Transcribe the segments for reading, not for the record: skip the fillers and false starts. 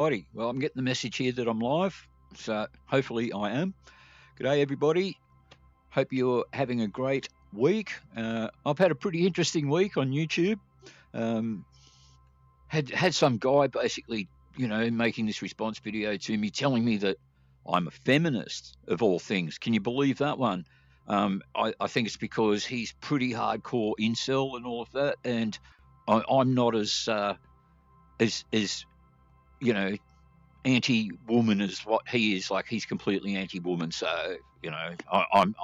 Alrighty, well, I'm getting the message here that I'm live, so hopefully I am. G'day, everybody. Hope you're having a great week. I've had a pretty interesting week on YouTube. Had some guy basically, making this response video to me, telling me that I'm a feminist of all things. Can you believe that one? I think it's because he's pretty hardcore incel and all of that, and I'm not as anti-woman as what he is. Like, he's completely anti-woman. So I'm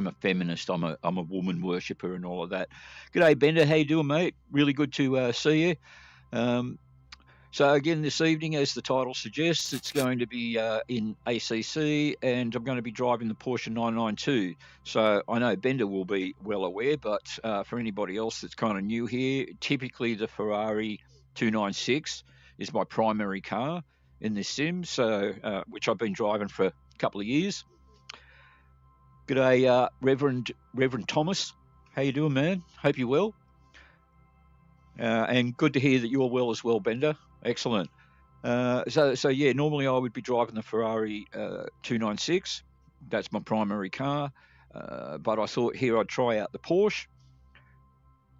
a feminist. I'm a woman worshipper and all of that. G'day, Bender. How you doing, mate? Really good to see you. So again, this evening, as the title suggests, it's going to be in ACC, and I'm going to be driving the Porsche 992. So I know Bender will be well aware, but for anybody else that's kind of new here, typically the Ferrari 296 is my primary car in this sim, so which I've been driving for a couple of years. G'day, Reverend Thomas. How you doing, man? Hope you're well. And good to hear that you're well as well, Bender. Excellent. So yeah, normally I would be driving the Ferrari 296. That's my primary car. But I thought here I'd try out the Porsche.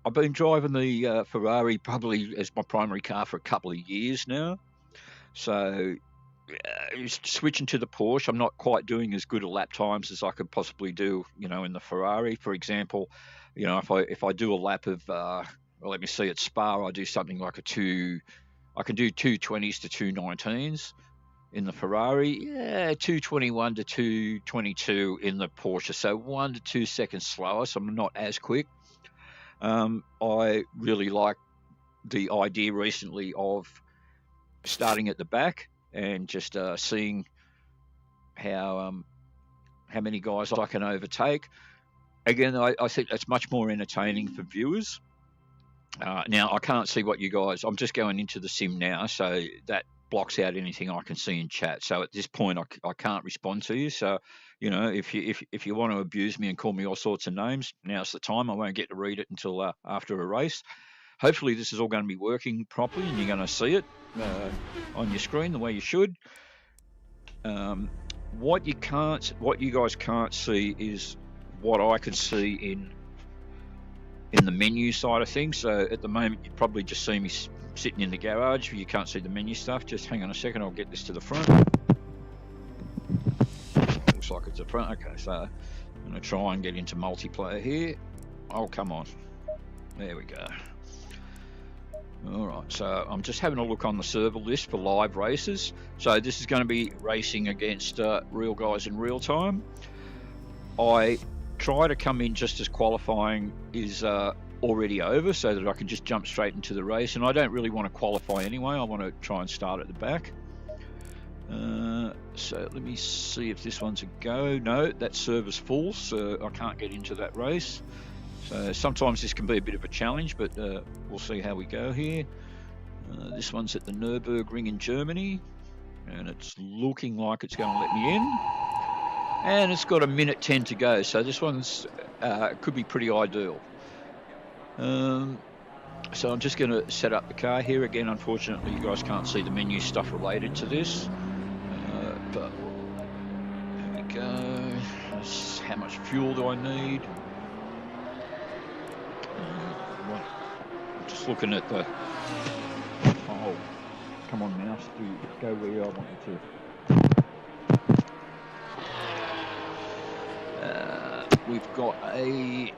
I've been driving the Ferrari probably as my primary car for a couple of years now. So switching to the Porsche, I'm not quite doing as good a lap times as I could possibly do, in the Ferrari. For example, if I do a lap of let me see, at Spa, I do something like I can do 220s to 219s in the Ferrari. Yeah, 221 to 222 in the Porsche. So 1 to 2 seconds slower, so I'm not as quick. I really like the idea recently of starting at the back and just seeing how many guys I can overtake. Again, I think that's much more entertaining for viewers. Now, I can't see what you guys... I'm just going into the sim now, so that blocks out anything I can see in chat. So at this point, I can't respond to you. So, if you want to abuse me and call me all sorts of names, now's the time. I won't get to read it until after a race. Hopefully, this is all going to be working properly, and you're going to see it on your screen the way you should. What you guys can't see is what I can see in the menu side of things. So at the moment, you probably just see me sitting in the garage. You can't see the menu stuff. Just hang on a second, I'll get this to the front. Looks like it's the front. Okay, so I'm going to try and get into multiplayer here. Oh, come on. There we go. Alright, so I'm just having a look on the server list for live races. So this is going to be racing against real guys in real time. I try to come in just as qualifying is already over, so that I can just jump straight into the race. And I don't really want to qualify anyway. I want to try and start at the back. So let me see if this one's a go. No, that server's full, so I can't get into that race. So sometimes this can be a bit of a challenge, but we'll see how we go here. This one's at the Nürburgring in Germany, and it's looking like it's going to let me in. And it's got 1:10 to go, so this one's could be pretty ideal. So I'm just going to set up the car here. Again, unfortunately, you guys can't see the menu stuff related to this. But there we go. How much fuel do I need? I'm just looking at the... Oh, come on, mouse. Go where I want you to. We've got a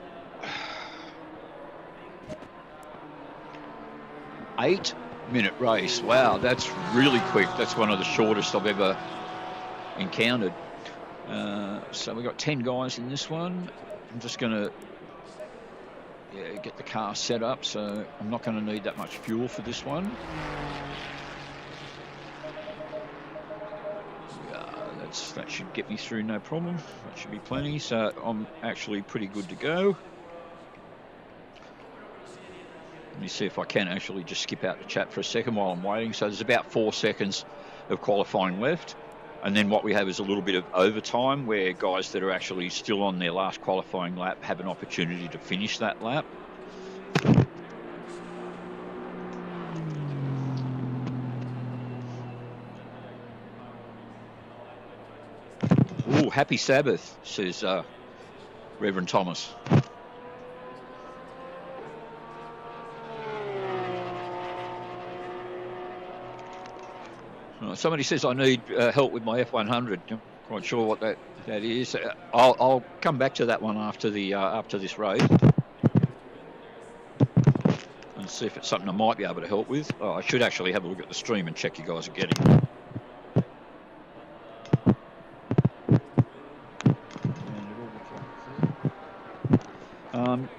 8-minute race. Wow, that's really quick. That's one of the shortest I've ever encountered. So we've got 10 guys in this one. I'm just going to get the car set up, so I'm not going to need that much fuel for this one. That should get me through no problem. That should be plenty. So I'm actually pretty good to go. Let me see if I can actually just skip out the chat for a second while I'm waiting. So there's about 4 seconds of qualifying left. And then what we have is a little bit of overtime where guys that are actually still on their last qualifying lap have an opportunity to finish that lap. Oh, happy Sabbath, says Reverend Thomas. Somebody says I need help with my F100. I'm quite sure what that is. I'll come back to that one after this race and see if it's something I might be able to help with. Oh, I should actually have a look at the stream and check you guys are getting.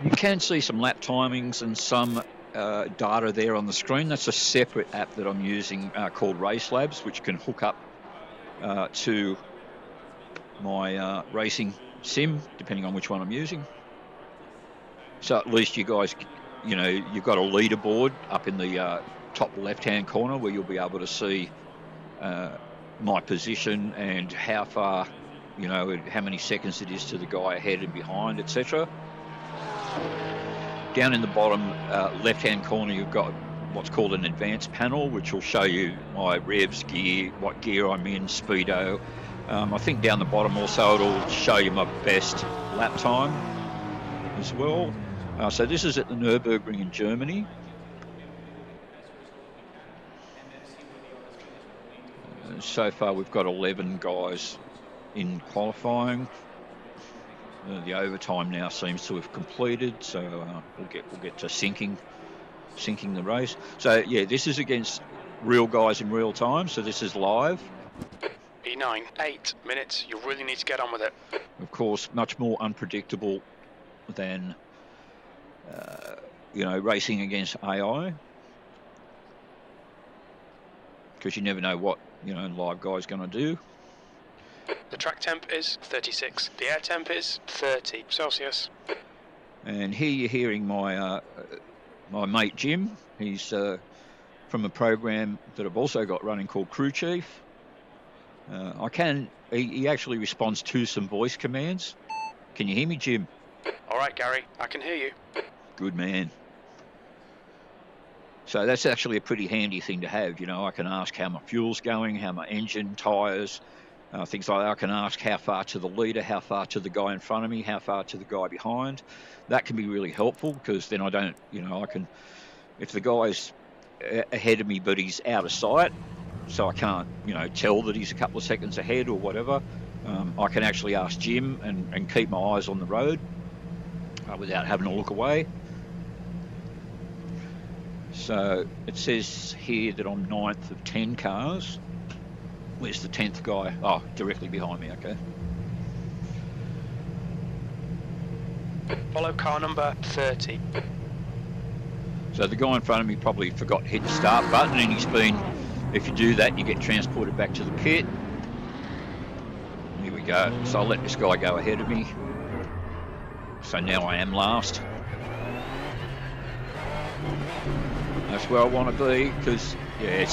You can see some lap timings and some data there on the screen. That's a separate app that I'm using called Race Labs, which can hook up to my racing sim, depending on which one I'm using. So at least you guys, you've got a leaderboard up in the top left-hand corner where you'll be able to see my position and how far, how many seconds it is to the guy ahead and behind, etc. Down in the bottom left-hand corner, you've got what's called an advanced panel, which will show you my revs, gear, what gear I'm in, speedo. I think down the bottom also it'll show you my best lap time as well. So this is at the Nürburgring in Germany. So far we've got 11 guys in qualifying. The overtime now seems to have completed, so we'll get to sinking the race. So yeah, this is against real guys in real time, so this is live. P9, 8 minutes, you really need to get on with it. Of course, much more unpredictable than racing against AI, because you never know what live guy's going to do. The track temp is 36. The air temp is 30 Celsius. And here you're hearing my my mate Jim. He's from a program that I've also got running called Crew Chief. He actually responds to some voice commands. Can you hear me, Jim? All right, Gary, I can hear you. Good man. So that's actually a pretty handy thing to have. I can ask how my fuel's going, how my engine, tyres, things like that. I can ask how far to the leader, how far to the guy in front of me, how far to the guy behind. That can be really helpful, because then I don't, I can, if the guy's ahead of me but he's out of sight, so I can't, tell that he's a couple of seconds ahead or whatever, I can actually ask Jim and keep my eyes on the road without having to look away. So it says here that I'm 9th of 10 cars. Where's the 10th guy? Oh, directly behind me, okay. Follow car number 30. So the guy in front of me probably forgot to hit the start button, and he's been, if you do that, you get transported back to the pit. Here we go. So I'll let this guy go ahead of me. So now I am last. That's where I want to be, because yeah,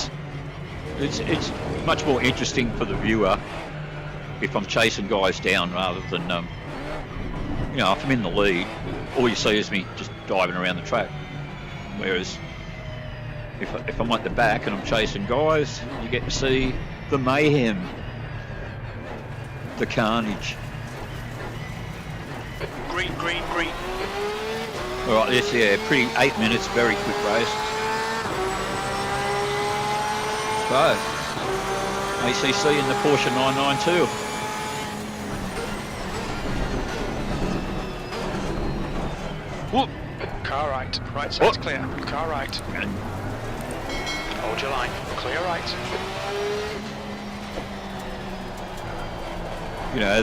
it's much more interesting for the viewer if I'm chasing guys down rather than if I'm in the lead, all you see is me just diving around the track. Whereas if I'm at the back and I'm chasing guys, you get to see the mayhem, the carnage. Green. All right, this, pretty 8 minutes, very quick race. So, ACC in the Porsche 992. Whoop. Car right side's clear, car right. And hold your line, clear right.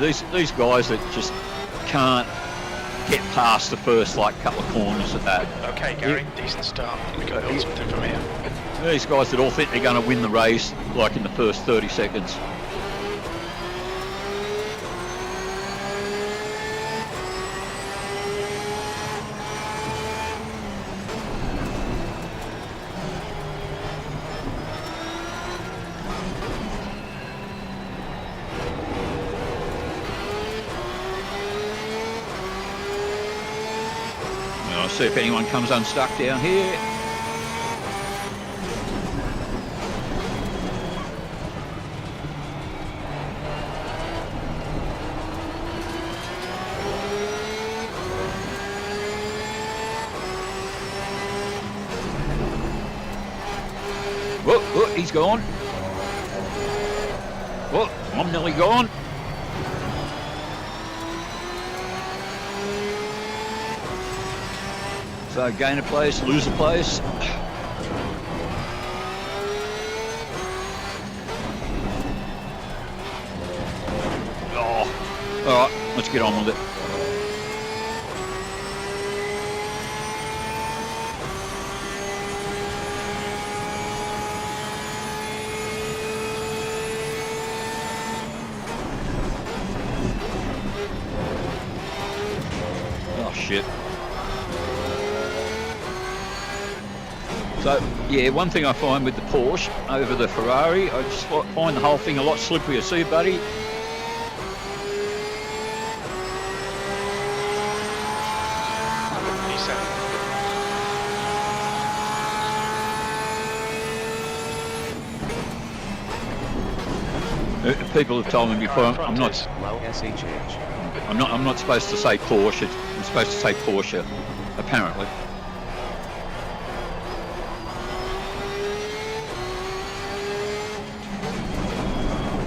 These guys that just can't get past the first couple of corners of that. Okay, Gary, decent start. We can build something from here. These guys that all think they're going to win the race in the first 30 seconds. I'll see if anyone comes unstuck down here. he's gone. Oh, I'm nearly gone. So gain a place, lose a place. Oh, all right, let's get on with it. Oh shit. So, yeah, one thing I find with the Porsche over the Ferrari, I just find the whole thing a lot slipperier. See, buddy? People have told me before, I'm not supposed to say Porsche, I'm supposed to say Porsche, apparently.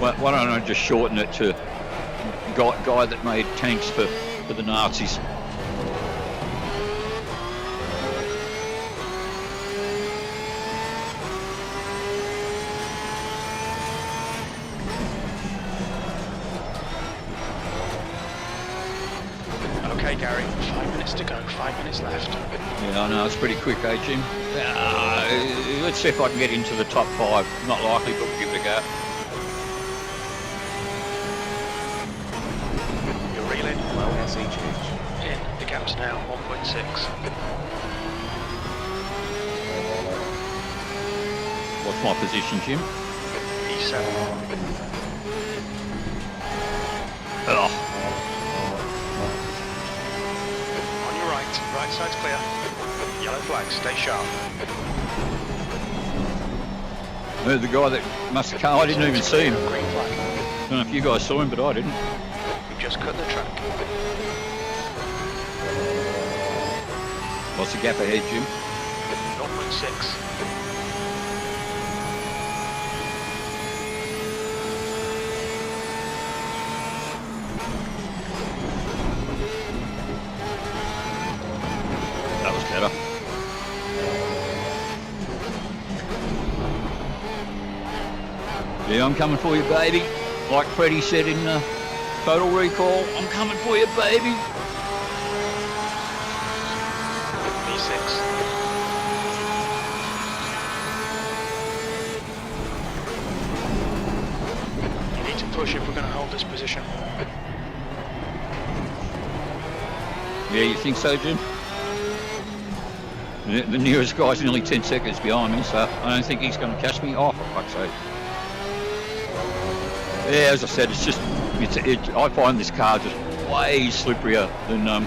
Why don't I just shorten it to guy that made tanks for the Nazis? Okay, Gary, 5 minutes to go, 5 minutes left. Yeah, I know, it's pretty quick, eh, Jim? Let's see if I can get into the top 5. Not likely, but we'll give it a go. In, the gap's now 1.6. What's my position, Jim? E7. Oh. On your right side's clear. Yellow flag, stay sharp. The guy that must have come, I didn't even see him. Green flag. I don't know if you guys saw him, but I didn't. We've just cut the track. What's the gap ahead, Jim? 0.6. That was better. Yeah, I'm coming for you, baby. Like Freddie said in Total Recall, I'm coming for you, baby. V6. You need to push if we're going to hold this position. Yeah, you think so, Jim? The nearest guy's nearly 10 seconds behind me, so I don't think he's going to catch me. Oh, for fuck's sake. Yeah, as I said, it's just, I find this car just way slipperier than the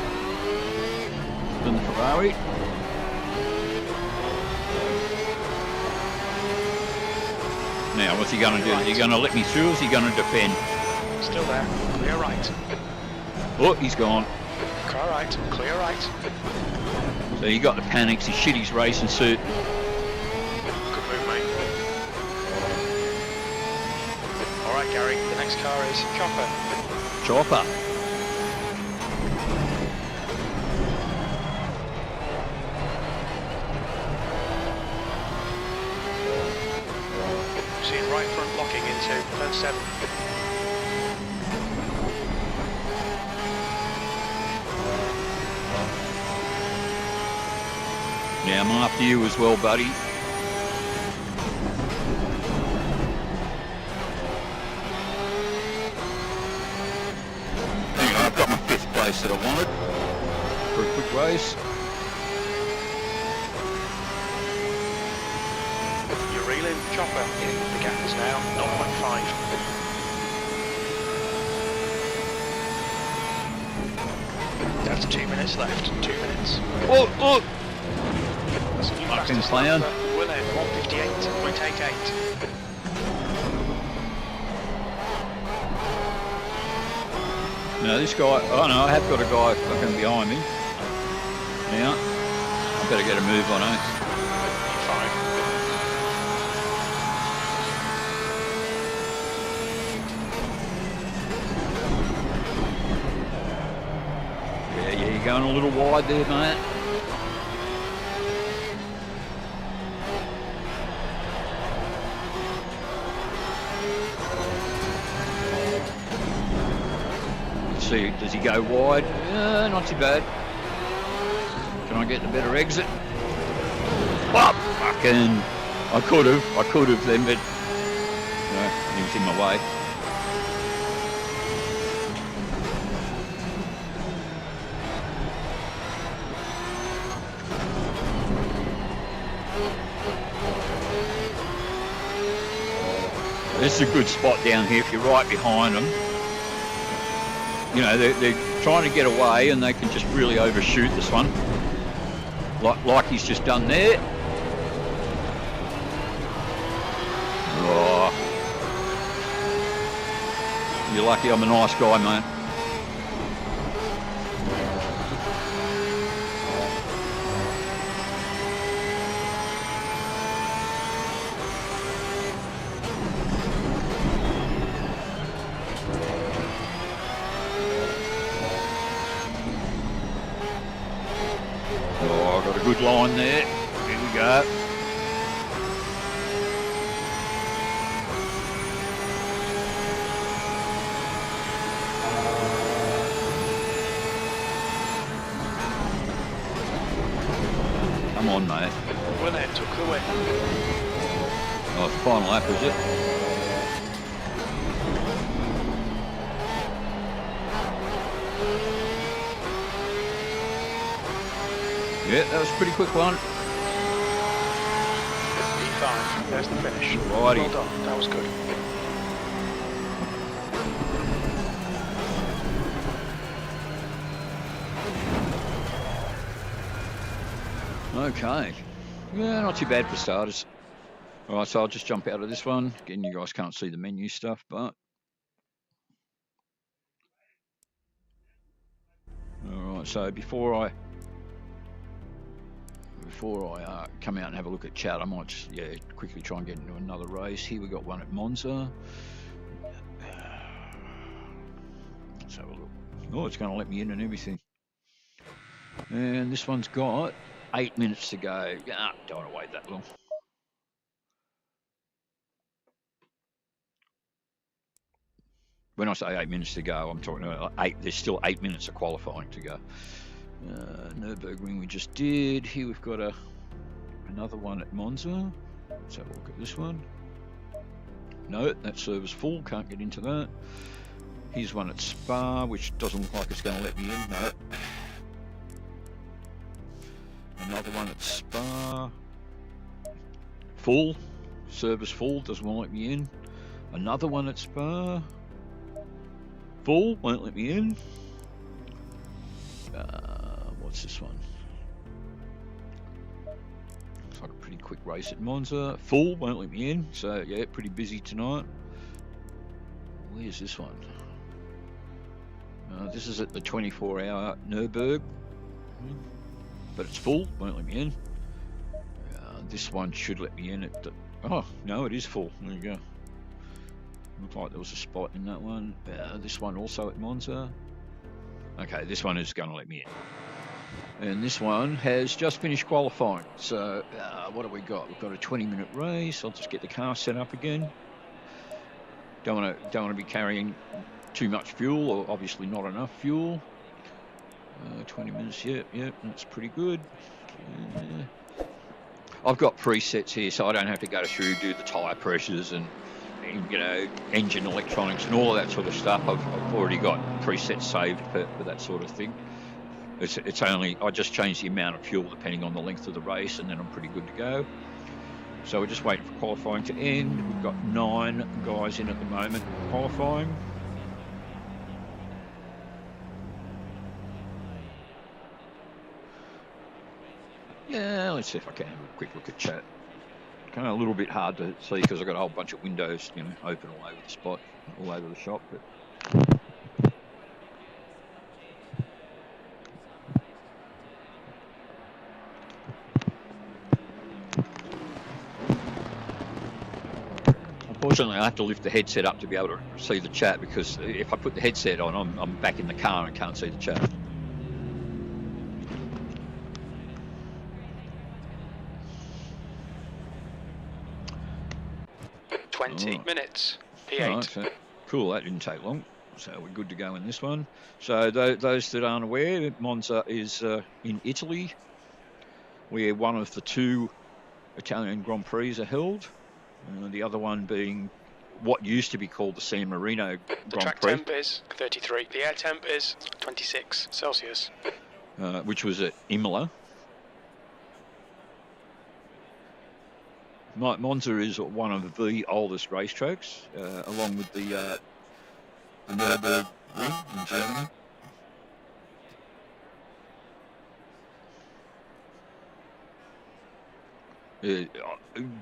Ferrari. Now, what's he going to do? Is he going to let me through, or is he going to defend? Still there. Clear right. Oh, he's gone. Car right. Clear right. So he got the panics, he shit his racing suit. Good move, mate. Alright, Gary, the next car is Chopper. Chopper. Seeing right front locking into turn 7. Yeah, I'm after you as well, buddy. Anyway, I've got my 5th place that I wanted for a quick race. You're reeling, Chopper. The gap is now 0.5. That's 2 minutes left. 2 minutes. Oh, oh! That's a new Fucking fastest plan. lap for Willem, 158.88. No, this guy, oh no, I have got a guy fucking behind me. Now, I better get a move on, eh? going a little wide there, mate. Let's see, does he go wide? Not too bad. Can I get the better exit? Oh, fucking... I could have then, but no, he was in my way. This is a good spot down here if you're right behind them. You know, they're trying to get away and they can just really overshoot this one. Like he's just done there. Oh. You're lucky I'm a nice guy, mate. Oh, got a good line there. Here we go. Come on, mate. Well, it took the win. Oh, it's the final lap, is it? Yeah, that was a pretty quick one. P5, there's the finish. Righty. Well done, that was good. Okay. Yeah, not too bad for starters. Alright, so I'll just jump out of this one. Again, you guys can't see the menu stuff, but... Alright, so before I come out and have a look at chat, I might just, quickly try and get into another race. Here we got one at Monza. Let's have a look. Oh, it's going to let me in and everything. And this one's got 8 minutes to go. Don't want to wait that long. When I say 8 minutes to go, I'm talking about there's still 8 minutes of qualifying to go. Nürburgring we just did. Here we've got another one at Monza. Let's have a look at this one. No, that server's full, can't get into that. Here's one at Spa, which doesn't look like it's going to let me in. No. Another one at Spa. Full. Server's full, doesn't want to let me in. Another one at Spa. Full, won't let me in. What's this one? Looks like a pretty quick race at Monza. Full, won't let me in. So, yeah, pretty busy tonight. Where's this one? This is at the 24-hour Nürburgring. But it's full, won't let me in. This one should let me in at the... Oh, no, it is full. There you go. Looked like there was a spot in that one. This one also at Monza. Okay, this one is going to let me in. And this one has just finished qualifying. So, what have we got? We've got a 20-minute race. I'll just get the car set up again. Don't want to be carrying too much fuel, or obviously not enough fuel. 20 minutes, yep, that's pretty good. I've got presets here, so I don't have to go through, do the tyre pressures and engine electronics and all of that sort of stuff. I've already got presets saved for that sort of thing. It's only, I just change the amount of fuel depending on the length of the race, and then I'm pretty good to go. So we're just waiting for qualifying to end. We've got 9 guys in at the moment qualifying. Yeah, let's see if I can have a quick look at chat. Kind of a little bit hard to see because I've got a whole bunch of windows, open all over the spot, all over the shop. But unfortunately, I have to lift the headset up to be able to see the chat, because if I put the headset on, I'm back in the car and can't see the chat. 20 minutes. P8. Right, so, cool, that didn't take long. So we're good to go in this one. So those that aren't aware, Monza is in Italy, where one of the 2 Italian Grand Prix are held. The other one being what used to be called the San Marino The Grand track Prix, temp is 33. The air temp is 26 Celsius. which was at Imola. Monza is one of the oldest racetracks, along with the Nürburgring in Germany.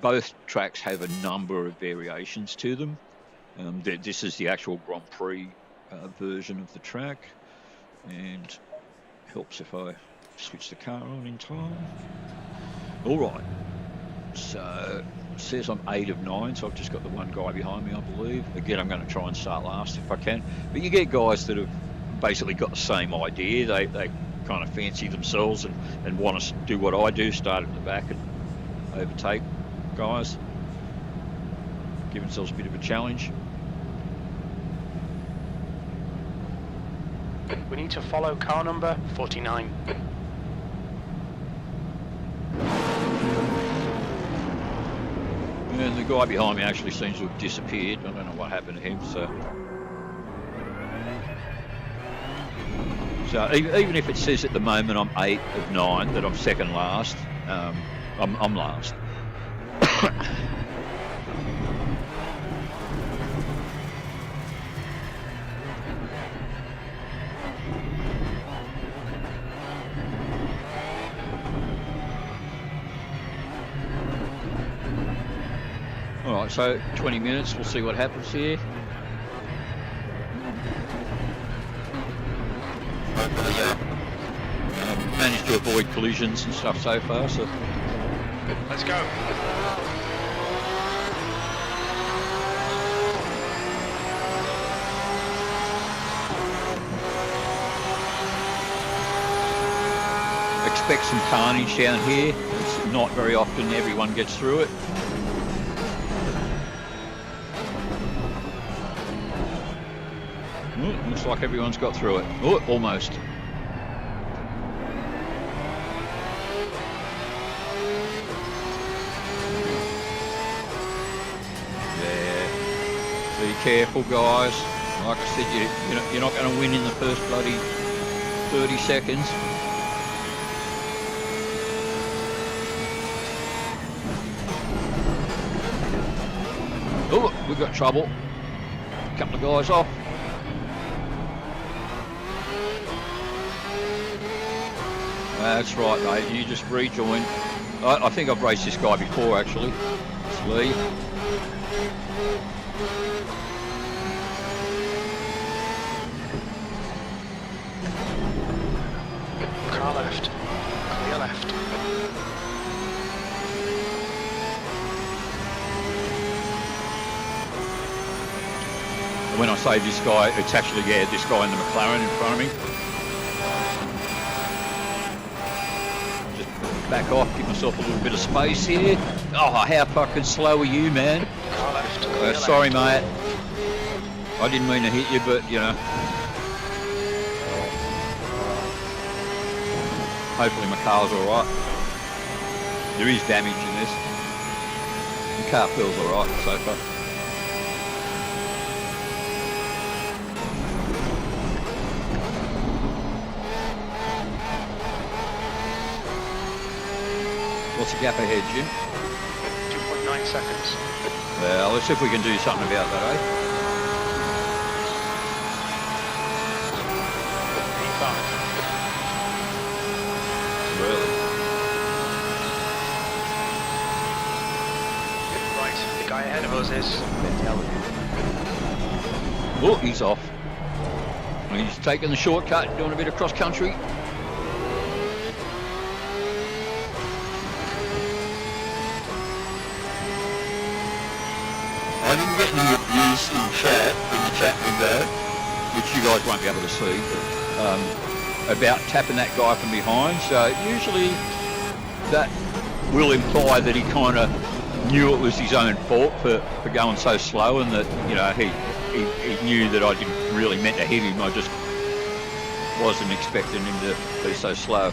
Both tracks have a number of variations to them. This is the actual Grand Prix version of the track, and helps if I switch the car on in time. All right, so it says I'm 8 of 9, so I've just got the one guy behind me, I believe. Again, I'm going to try and start last if I can, but you get guys that have basically got the same idea. They kind of fancy themselves and want to do what I do, start at the back and overtake guys, give themselves a bit of a challenge. We need to follow car number 49. And the guy behind me actually seems to have disappeared. I don't know what happened to him. So even if it says at the moment I'm 8 of 9, that I'm second last, I'm last. All right, so 20 minutes, we'll see what happens here. Managed to avoid collisions and stuff so far, so... Let's go. Expect some carnage down here. It's not very often everyone gets through it. Oh, looks like everyone's got through it. Oh, almost. Yeah. Be careful, guys. Like I said, you're not going to win in the first bloody 30 seconds. Oh, we've got trouble. A couple of guys off. That's right, mate. You just rejoin. I think I've raced this guy before, actually. It's Lee. Car left. Clear left. When I say this guy, it's actually, yeah, this guy in the McLaren in front of me. Just back off, give myself a little bit of space here. Oh, how fucking slow are you, man? Car left. Sorry, mate. I didn't mean to hit you, but, you know. Hopefully my car's alright. There is damage in this. The car feels alright so far. What's the gap ahead, Jim? 2.9 seconds. Well, let's see if we can do something about that, eh? P5. Really? Right, the guy ahead of us is Oh, he's off. He's taking the shortcut, doing a bit of cross country. I didn't get any abuse in the chat window, which you guys won't be able to see, but, about tapping that guy from behind. So usually that will imply that he kind of knew it was his own fault for going so slow, and that, you know, he knew that I didn't really meant to hit him. I just wasn't expecting him to be so slow.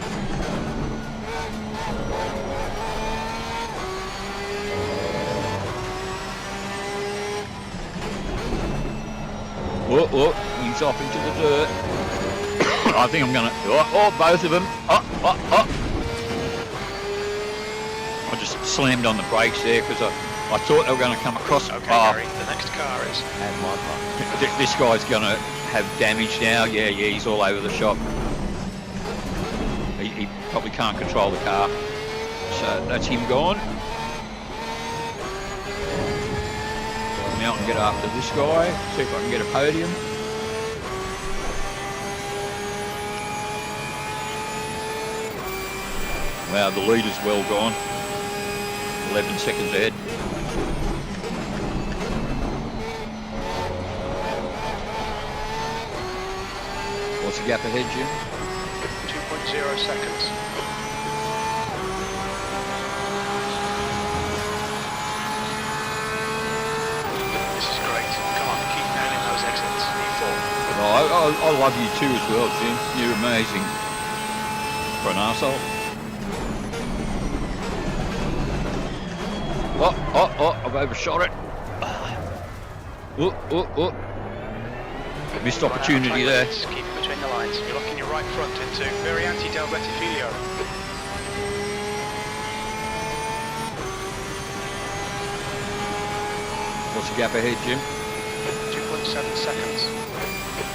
Oh, he's off into the dirt. I think I'm gonna. Oh, both of them. Oh. I just slammed on the brakes there because I thought they were going to come across. Okay, Gary, the next car is. And my part. This guy's going to have damage now. Yeah, he's all over the shop. He probably can't control the car. So that's him gone. Now I can get after this guy, see if I can get a podium. Wow, the lead is well gone. 11 seconds ahead. What's the gap ahead, Jim? 2.0 seconds. This is great. Come on, keep nailing those exits. E4. Oh, I love you too as well, Jim. You're amazing. For an arsehole. Oh, I've overshot it. Oh. Missed opportunity there. Keep it between the lines. You're looking your right front into Varianti del Rettifilio. What's the gap ahead, Jim? 2.7 seconds.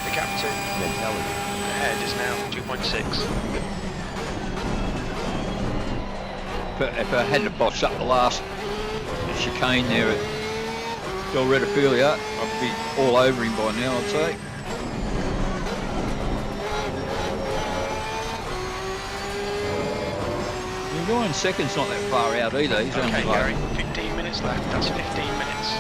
The gap to Mentality. ahead is now 2.6. If I hadn't bossed up the last chicane there at Del Rettifilio, I'd be all over him by now, I'd say. The guy in second's not that far out either. He's only Okay, like... Gary, 15 minutes left. That's 15 minutes.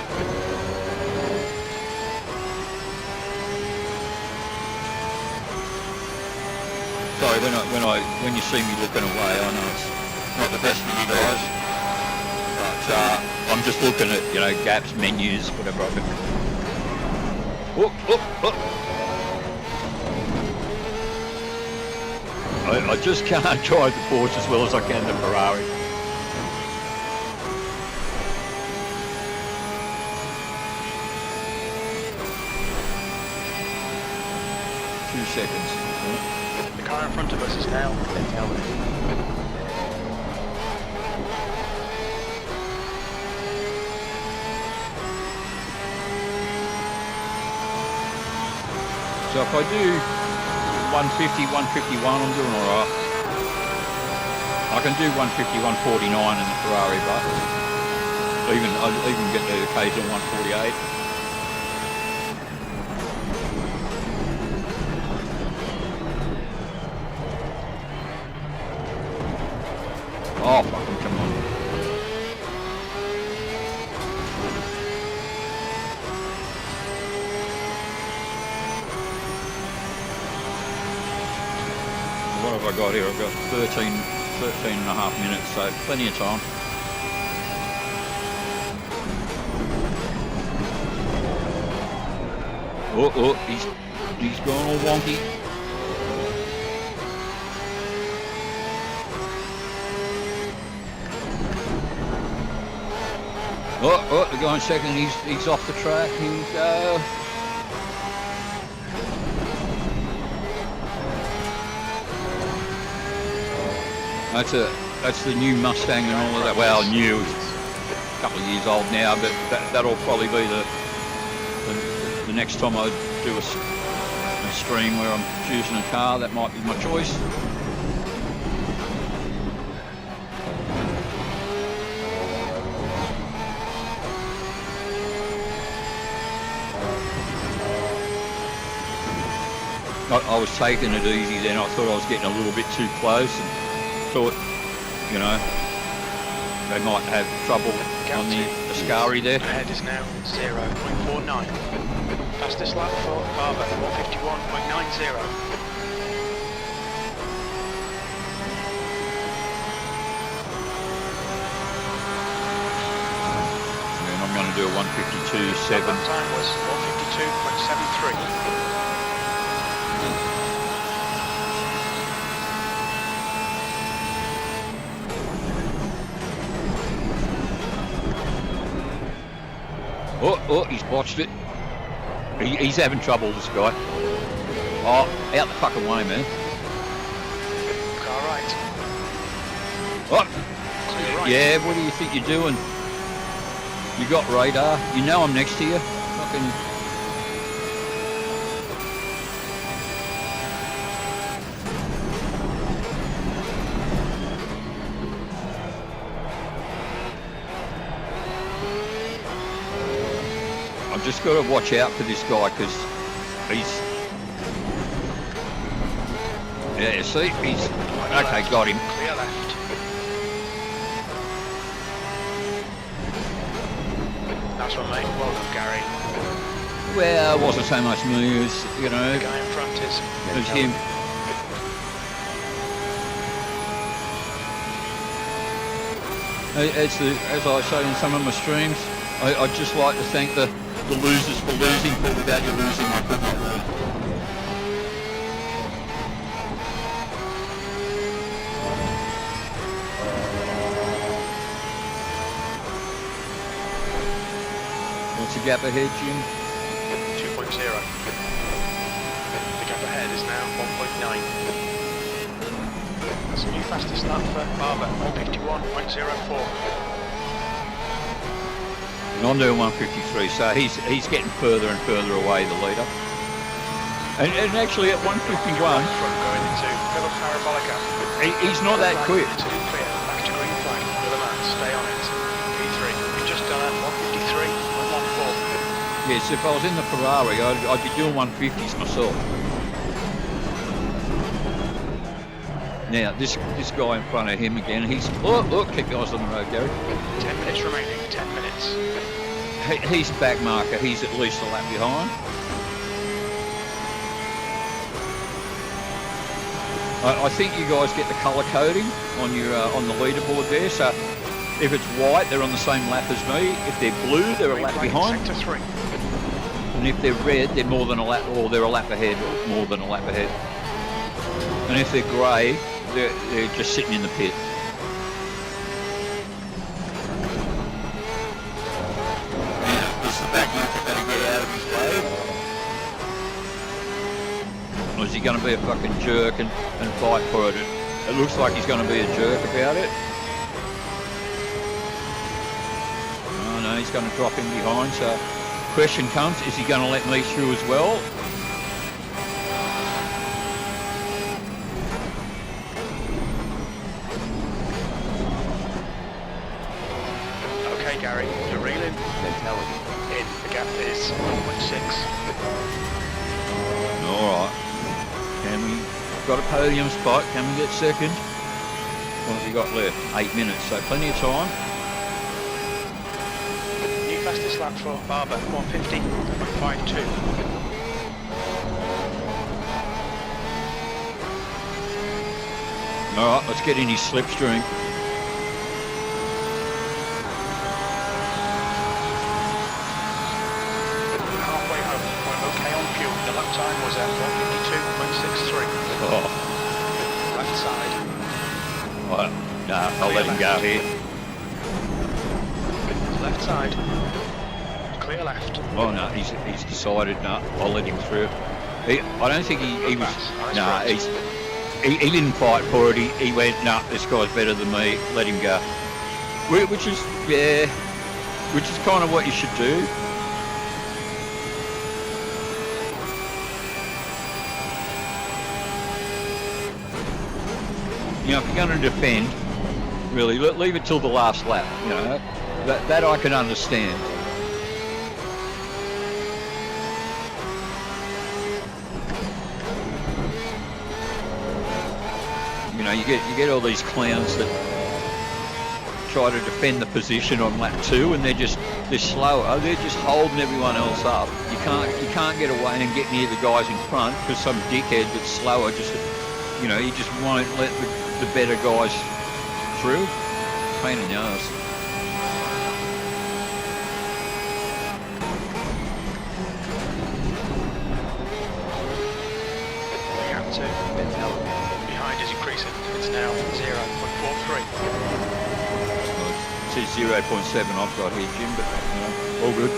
Sorry, when you see me looking away, I know it's not the best for you guys. But I'm just looking at, you know, gaps, menus, whatever I can. Oh. I just can't drive the Porsche as well as I can the Ferrari. Two seconds. The car in front of us is now Mentality. So if I do 150, 151, I'm doing alright. I can do 150, 149 in the Ferrari, but I'll even get the occasional 148. Oh, fucking come on. What have I got here? I've got 13 and a half minutes, so plenty of time. Oh, he's gone all wonky. Oh, the guy in second, he's off the track. Here we go. That's the new Mustang and all of that. Well, new, a couple of years old now, but that'll probably be the next time I do a stream where I'm choosing a car. That might be my choice. I was taking it easy then. I thought I was getting a little bit too close and thought, you know, they might have trouble on the Ascari there. Ahead is now 0.49. Fastest lap for Parler, 151.90. 152.7. That time was 152.73. Oh, he's botched it. He's having trouble, this guy. Oh, out the fucking way, man. Car right. Oh, Clear right. yeah, what do you think you're doing? You got radar. You know I'm next to you. Fucking... I've just got to watch out for this guy because he's... Yeah, see, he's... Okay, got him. Clear left. Nice one, mate. Well done, Gary. Well, it wasn't so much me as, you know, The guy in front is... it was him. As I say in some of my streams, I'd just like to thank the losers for losing, but without you losing, I couldn't have won. What's the gap ahead, Jim? 2.0. The gap ahead is now 1.9. That's a new fastest lap for Parler, 151.04. And I'm doing 153, so he's getting further and further away, the leader. And actually at 151, Front going into Philip Parabolica. he's not that quick. To clear, back to green flag. Another man, stay on it. P3, you've just done at 153.14. Yes, if I was in the Ferrari, I'd be doing 150s myself. Now, this guy in front of him again, he's... Oh, keep your eyes on the road, Gary. 10 minutes remaining, 10 minutes. He's back marker, he's at least a lap behind. I think you guys get the colour coding on your on the leaderboard there, so if it's white, they're on the same lap as me. If they're blue, they're a lap behind. Sector 3. And if they're red, they're more than a lap, or they're a lap ahead, or more than a lap ahead. And if they're grey, they're just sitting in the pit. This is the back marker, better get out of his way. Or is he going to be a fucking jerk and fight for it? It looks like he's going to be a jerk about it. Oh no, he's going to drop in behind, so question comes, is he going to let me through as well? Okay, Gary, you're reeling. Mentality. In, the gap is 1.6. Alright. Can we... Got a podium spot, can we get second? What have we got left? 8 minutes, so plenty of time. New fastest lap for Barber, 150.52. Alright, let's get in his slipstream. Halfway home, we're okay on fuel. The lap time was at 152.63. Oh, Left side. well, no, I'll let him go here. Left side. Clear left. Oh no, he's decided, no, I'll let him through. I don't think he was, no, he didn't fight for it, he went, no, this guy's better than me, let him go. Which is, yeah, which is kind of what you should do. You know, if you're going to defend, really, leave it till the last lap, you know, that I can understand. You know, you get all these clowns that try to defend the position on lap 2, and they're slower. They're just holding everyone else up. You can't get away and get near the guys in front because some dickhead that's slower just, you know, he just won't let the better guys through. Pain in the ass. 2, behind is increasing, it's now 0.43. It says 0.7 I've got here, Jim, but all good.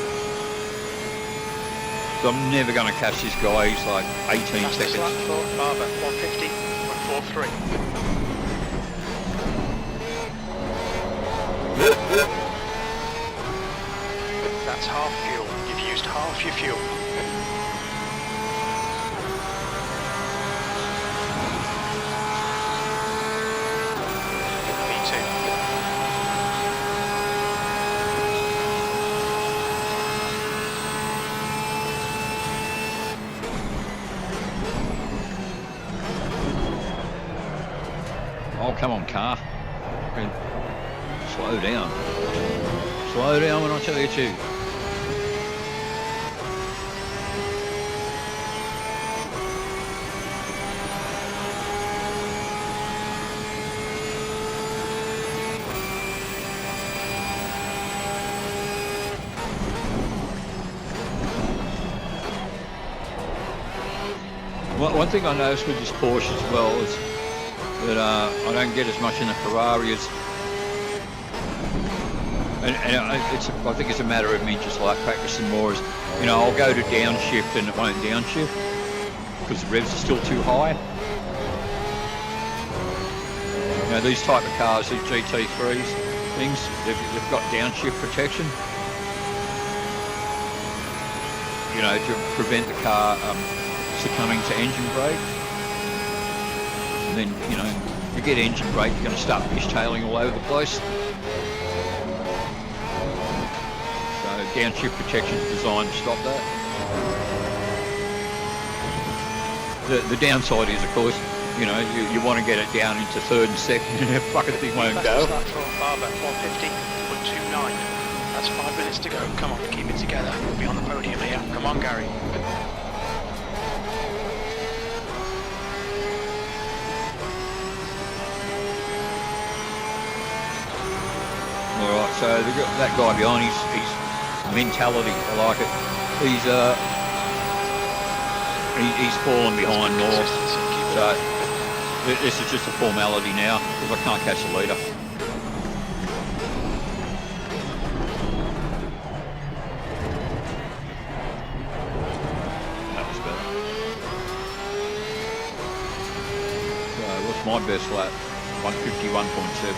So I'm never going to catch this guy, he's like 18 seconds. Lap for Barber, 150.43. That's half fuel. You've used half your fuel. V2. Oh, come on, car. Slow down. Slow down when I tell you to. One thing I noticed with this Porsche as well is that I don't get as much in the Ferrari as, and I think it's a matter of me just like practicing more. As you know, I'll go to downshift and it won't downshift because the revs are still too high. You know, these type of cars, these GT3s, things, they've got downshift protection. You know, to prevent the car succumbing to engine brake. And then, you know, you get engine brake, you're going to start fishtailing all over the place. So downshift protection is designed to stop that. The downside is, of course, you know, you want to get it down into third and second and the fucking thing won't go. Barber, 150.29. That's 5 minutes to go. Come on, keep it together. We'll be on the podium here. Come on, Gary. Alright, so that guy behind, his mentality, I like it. He's fallen behind more. So this is just a formality now because I can't catch the leader. That was better. So what's my best lap? 151.7.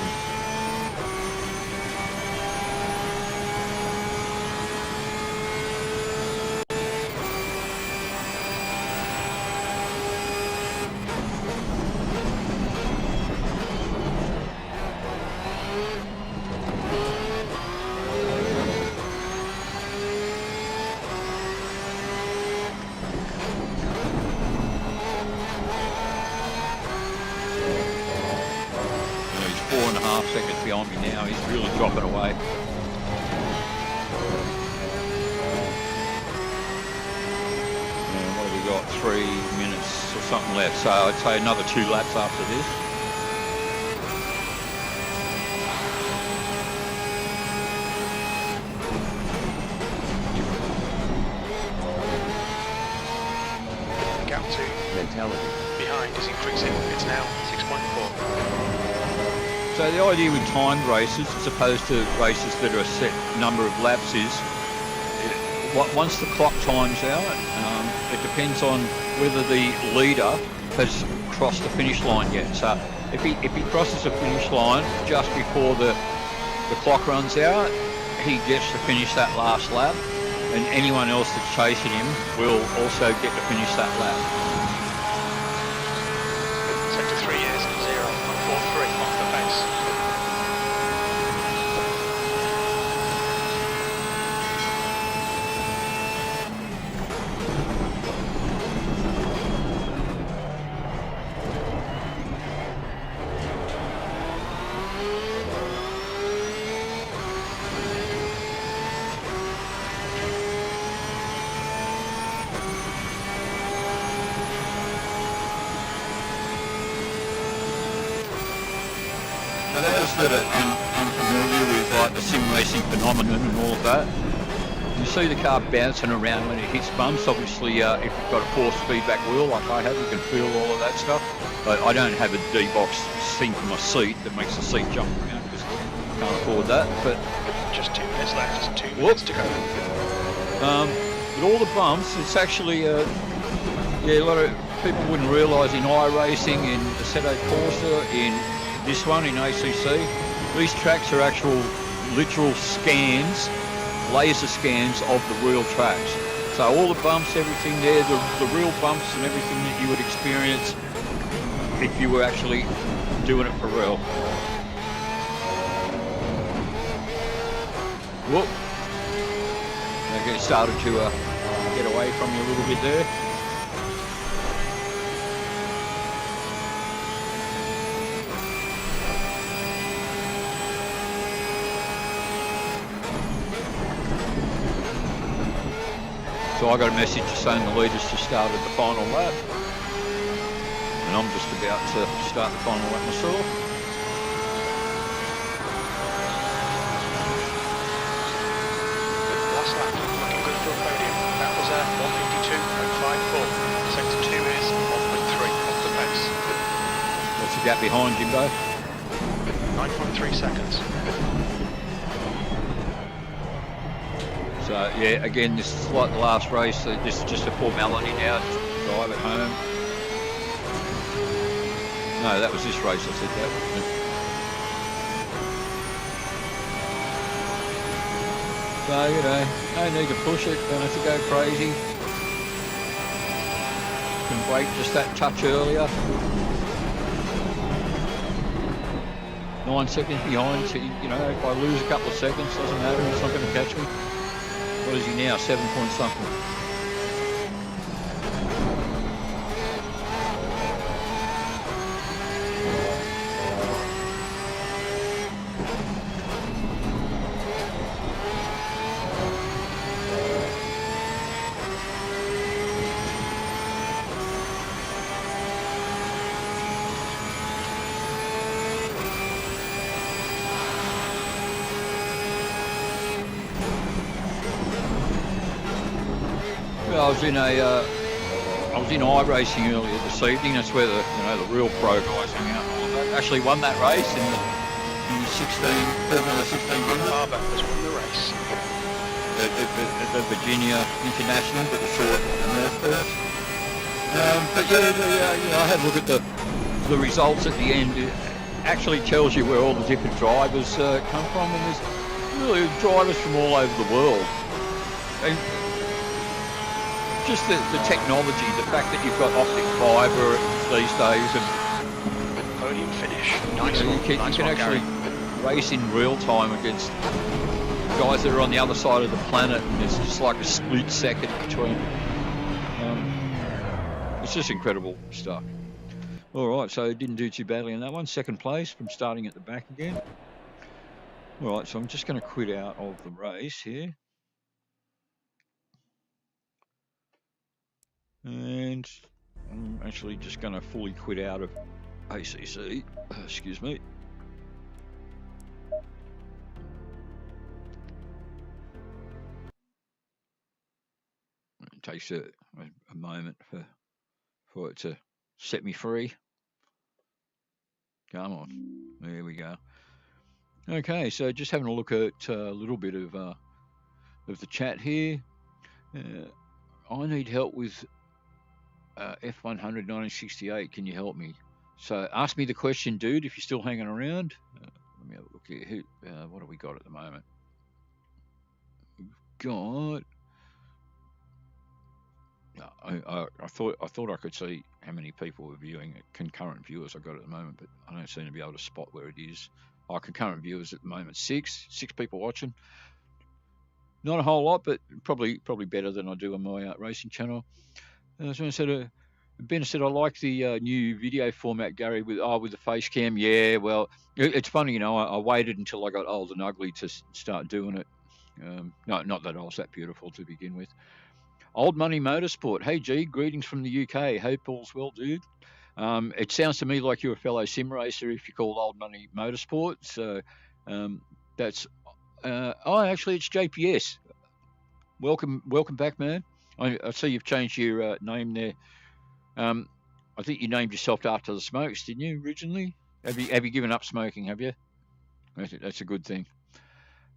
Seconds behind me now, he's really dropping away. And what have we got? 3 minutes or something left, so I'd say another 2 laps after this. Gap 2 mentality behind is increasing, it's now 6.4. So the idea with timed races, as opposed to races that are a set number of laps, is once the clock times out, it depends on whether the leader has crossed the finish line yet. So if he crosses the finish line just before the clock runs out, he gets to finish that last lap, and anyone else that's chasing him will also get to finish that lap. Sector 3 is 0.43 off the base. For those that are unfamiliar with like the sim racing phenomenon and all of that, you see the car bouncing around when it hits bumps. Obviously, if you've got a force feedback wheel like I have, you can feel all of that stuff. But I don't have a D-box thing for my seat that makes the seat jump around because I can't afford that. But just 2 minutes left, 2 minutes to go. With all the bumps, it's actually, yeah, a lot of people wouldn't realise in iRacing, in Assetto Corsa, in this one, in ACC, these tracks are actual literal scans, laser scans of the real tracks. So all the bumps, everything there, the real bumps and everything that you would experience if you were actually doing it for real. Whoop. Okay, it started to get away from you a little bit there. So I got a message saying the leaders just started the final lap. And I'm just about to start the final lap myself. Last lap, looking good for a podium. That was a 152.54. Sector 2 is 1.3 off the pace. What's the gap behind Jimbo? 9.3 seconds. So yeah, again, this is like the last race. So this is just a formality now. Just drive at home. No, that was this race. I said that. So you know, no need to push it. Don't have to go crazy. Can brake just that touch earlier. 9 seconds behind. So you know, if I lose a couple of seconds, doesn't matter. It's not going to catch me. What is he now? 7 point something. I was in iRacing earlier this evening. That's where the real pro guys hang out and all of that. Actually won that race in the 16 Barber has won the race. At the Virginia International, but the short North course. But yeah, I had a look at the results at the end. It actually tells you where all the different drivers come from, and there's really drivers from all over the world. And just the technology, the fact that you've got optic fibre these days, and podium finish. Nice you can actually race in real time against guys that are on the other side of the planet, and it's just like a split second between. It's just incredible stuff. All right, so didn't do too badly in that one. Second place from starting at the back again. All right, so I'm just going to quit out of the race here. And I'm actually just going to fully quit out of ACC. Excuse me. It takes a moment for it to set me free. Come on. There we go. Okay, so just having a look at a little bit of the chat here. I need help with F100 1968. Can you help me? So ask me the question, dude, if you're still hanging around. Let me have a look here. What have we got at the moment? We've got... I thought I could see how many people were viewing it. Concurrent viewers I got at the moment, but I don't seem to be able to spot where it is. Concurrent viewers at the moment, six people watching. Not a whole lot, but probably better than I do on my racing channel. So I said, Ben said, I like the new video format, Gary, with the face cam. Yeah, well, it's funny, I waited until I got old and ugly to start doing it. No, not that I was that beautiful to begin with. Old Money Motorsport. Hey, G, greetings from the UK. Hope all's well, dude. It sounds to me like you're a fellow sim racer if you call Old Money Motorsport. So that's... actually, it's JPS. welcome back, man. I see you've changed your name there. Um, I think you named yourself after the smokes, didn't you originally? Have you given up smoking? Have you? That's a good thing.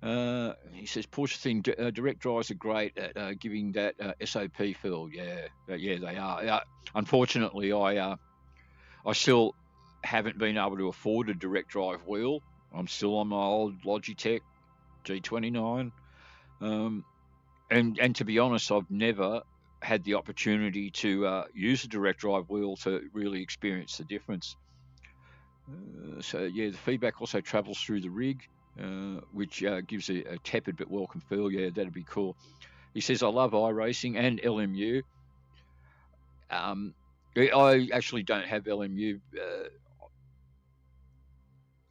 He says Porsche thing. Direct drives are great at giving that SOP feel. Yeah, yeah, they are. Unfortunately, I still haven't been able to afford a direct drive wheel. I'm still on my old Logitech G29. Um, and to be honest, I've never had the opportunity to use a direct drive wheel to really experience the difference. So yeah, the feedback also travels through the rig, which gives a tepid but welcome feel. Yeah, that'd be cool. He says I love iRacing and LMU. I actually don't have LMU.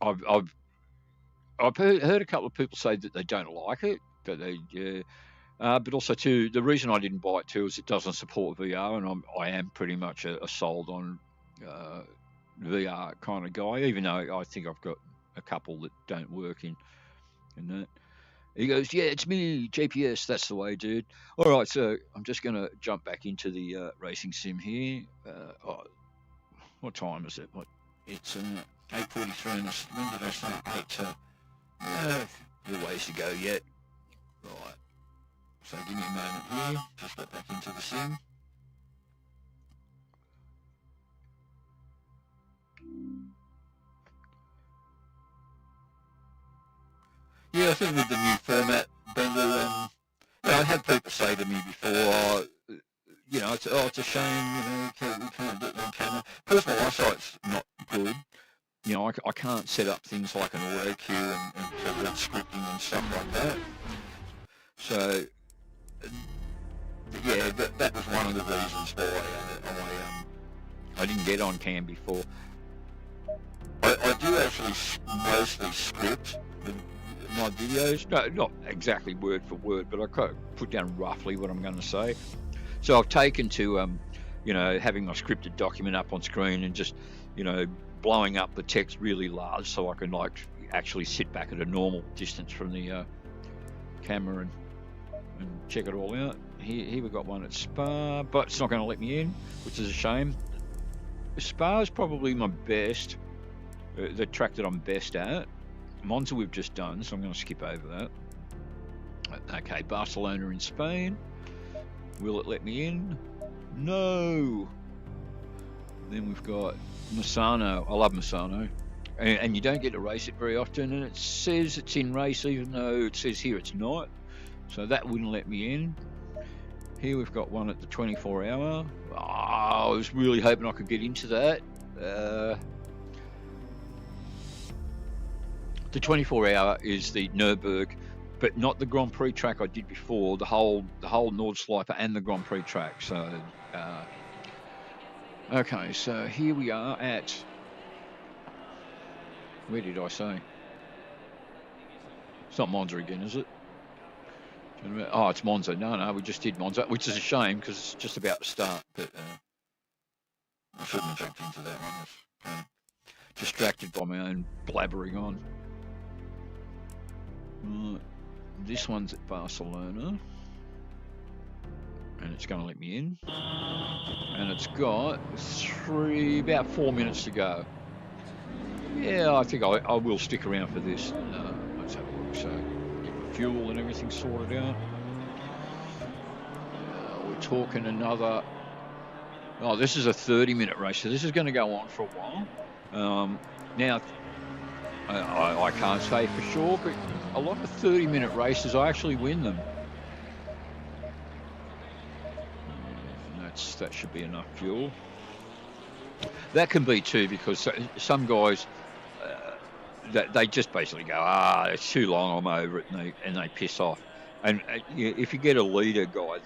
I've heard a couple of people say that they don't like it, that they but also too, the reason I didn't buy it too is it doesn't support VR, and I am pretty much a sold on VR kind of guy. Even though I think I've got a couple that don't work in that. He goes, yeah, it's me, GPS. That's the way, dude. All right, so I'm just gonna jump back into the racing sim here. What time is it? It's 8:43. When did I start? A ways to go yet. Right. So give me a moment here, just get back into the sim. Yeah, I think with the new format, Bender, I had people say to me before, it's a shame, we can't get on camera. Personal eyesight's not good. I can't set up things like an auto cue and keyboard scripting and stuff like that. So, yeah, that was one of the reasons why I didn't get on cam before. I do actually mostly script my videos. No, not exactly word for word, but I kind of put down roughly what I'm going to say. So I've taken to, having my scripted document up on screen and just, blowing up the text really large so I can actually sit back at a normal distance from the camera and check it all out. Here we've got one at Spa, but it's not going to let me in, which is a shame. Spa is probably my best, the track that I'm best at. Monza we've just done, so I'm going to skip over that. Okay, Barcelona in Spain. Will it let me in? No. Then we've got Misano. I love Misano. And you don't get to race it very often, and it says it's in race even though it says here it's not. So that wouldn't let me in. Here we've got one at the 24 hour. I was really hoping I could get into that. The 24 hour is the Nürburgring, but not the Grand Prix track I did before. The whole Nordschleife and the Grand Prix track. So, okay. So here we are at. Where did I say? It's not Monza again, is it? Oh, it's Monza. No, we just did Monza, which is a shame because it's just about to start. But I shouldn't have jumped into that one. I was distracted by my own blabbering on. This one's at Barcelona, and it's going to let me in. And it's got about 4 minutes to go. Yeah, I think I will stick around for this. Let's have a look. So, get my fuel and everything sorted out. We're talking another. Oh, this is a 30-minute race, so this is going to go on for a while. Now, I can't say for sure, but a lot of 30-minute races, I actually win them. And that should be enough fuel. That can be too, because some guys, they just basically go, it's too long, I'm over it, and they piss off. And if you get a leader guy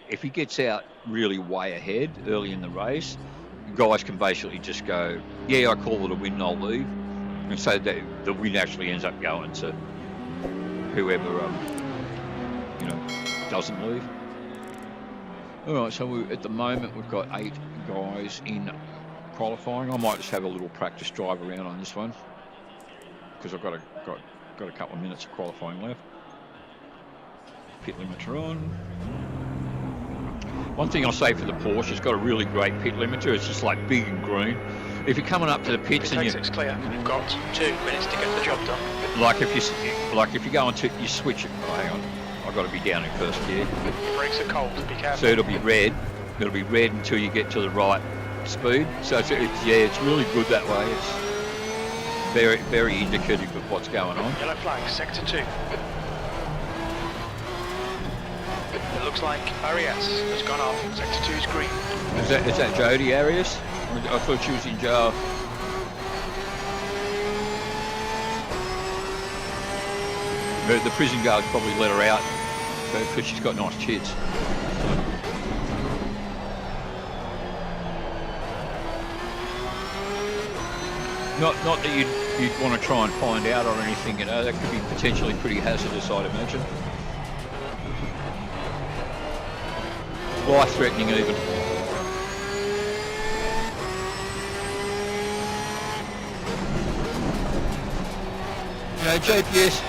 if he gets out really way ahead early in the race, guys can basically just go, yeah, I call it a win, I'll leave. And so the win actually ends up going to whoever, doesn't leave. All right, so at the moment we've got 8 guys in qualifying. I might just have a little practice drive around on this one because I've got a couple of minutes of qualifying left. pit limiter on. One thing I'll say for the Porsche, it's got a really great pit limiter. It's just like big and green. If you're coming up to the pits and it's clear, you've got 2 minutes to get the job done. Like if you go into, you switch it. Oh, hang on, I've got to be down in first gear. Your brakes are cold. Be careful. So it'll be red. It'll be red until you get to the right speed. So it's really good that way. It's very, very indicative of what's going on. Yellow flag, sector 2. It looks like Arias has gone off. Sector 2 is green. Is that Jodie Arias? I thought she was in jail. The prison guards probably let her out because she's got nice tits. Not that you'd want to try and find out or anything, you know. That could be potentially pretty hazardous, I'd imagine. Life-threatening even. You know, GPS,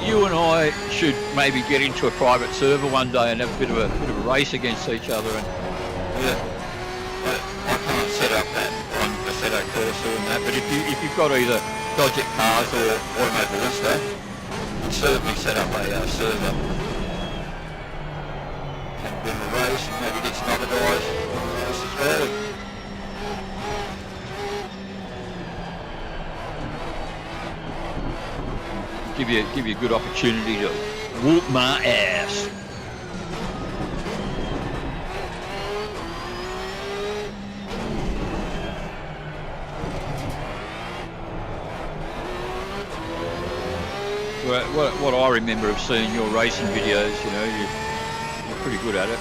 you and I should maybe get into a private server one day and have a bit of a race against each other. And I can't set up that on Assetto Corsa and that, but if you've got either Dodge Cars or Automobilista, I'd certainly set up a server and a bit of a race and maybe get some other guys race as well. Give you a good opportunity to whoop my ass. What I remember of seeing your racing videos, you know, you're pretty good at it.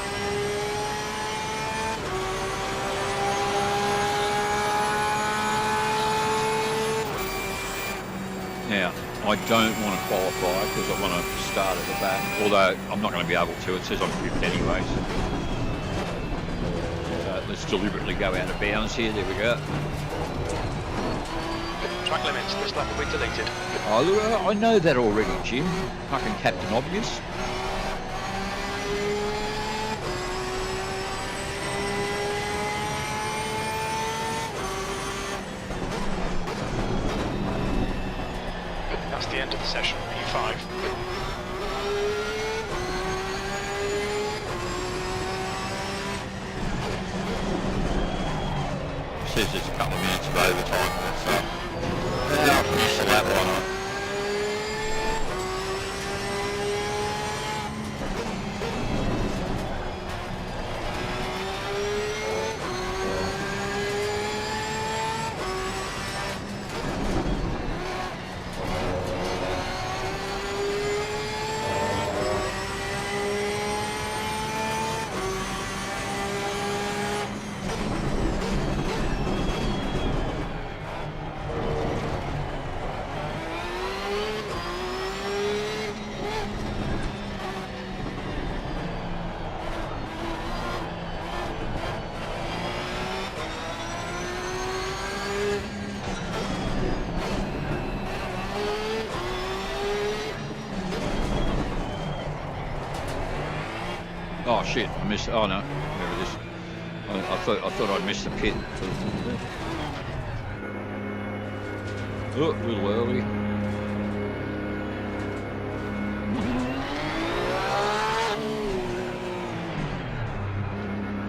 Now, I don't want to qualify because I want to start at the back, although I'm not going to be able to. It says I'm fifth anyway. So let's deliberately go out of bounds here. There we go. Track limits, this lap will be deleted. Oh, look, I know that already, Jim. Fucking Captain Obvious. That's the end of the session, P5. Says there's a couple of minutes of overtime, so I'll finish the lap on. Oh shit! I missed. Oh no, there it is. I thought I'd missed the pit. Oh, a little early.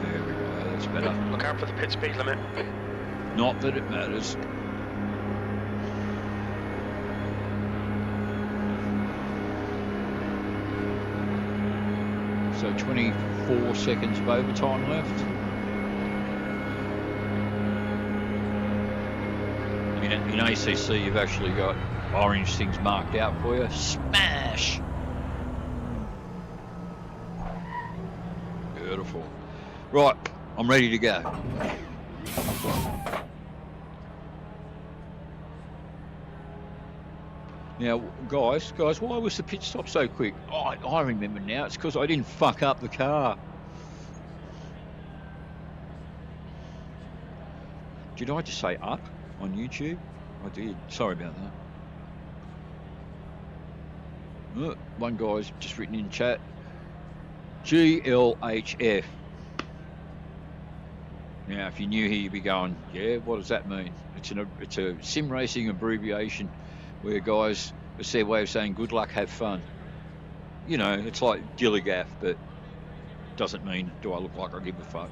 There we go. That's better. Look out for the pit speed limit. Not that it matters. So 24 seconds of overtime left. In ACC, you've actually got orange things marked out for you. Smash! Beautiful. Right, I'm ready to go. Now, guys, why was the pit stop so quick? Oh, I remember now. It's because I didn't fuck up the car. Did I just say up on YouTube? I did. Sorry about that. One guy's just written in chat, GLHF. Now, if you knew here, you'd be going, yeah, what does that mean? It's a sim racing abbreviation where guys, it's their way of saying good luck, have fun. You know, it's like Gilligaff, but doesn't mean do I look like I give a fuck.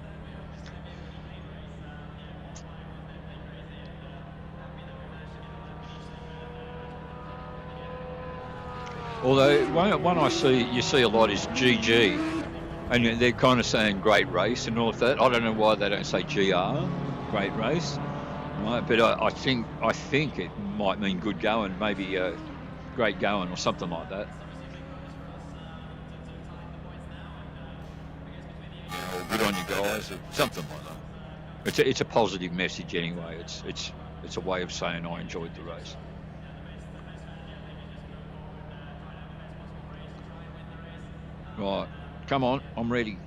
Although one I see, you see a lot is GG, and they're kind of saying great race and all of that. I don't know why they don't say GR, great race, right? But I think it might mean good going, maybe great going or something like that. Or good on you guys, or something like that. It's a positive message anyway. It's a way of saying I enjoyed the race. Right, come on, I'm ready.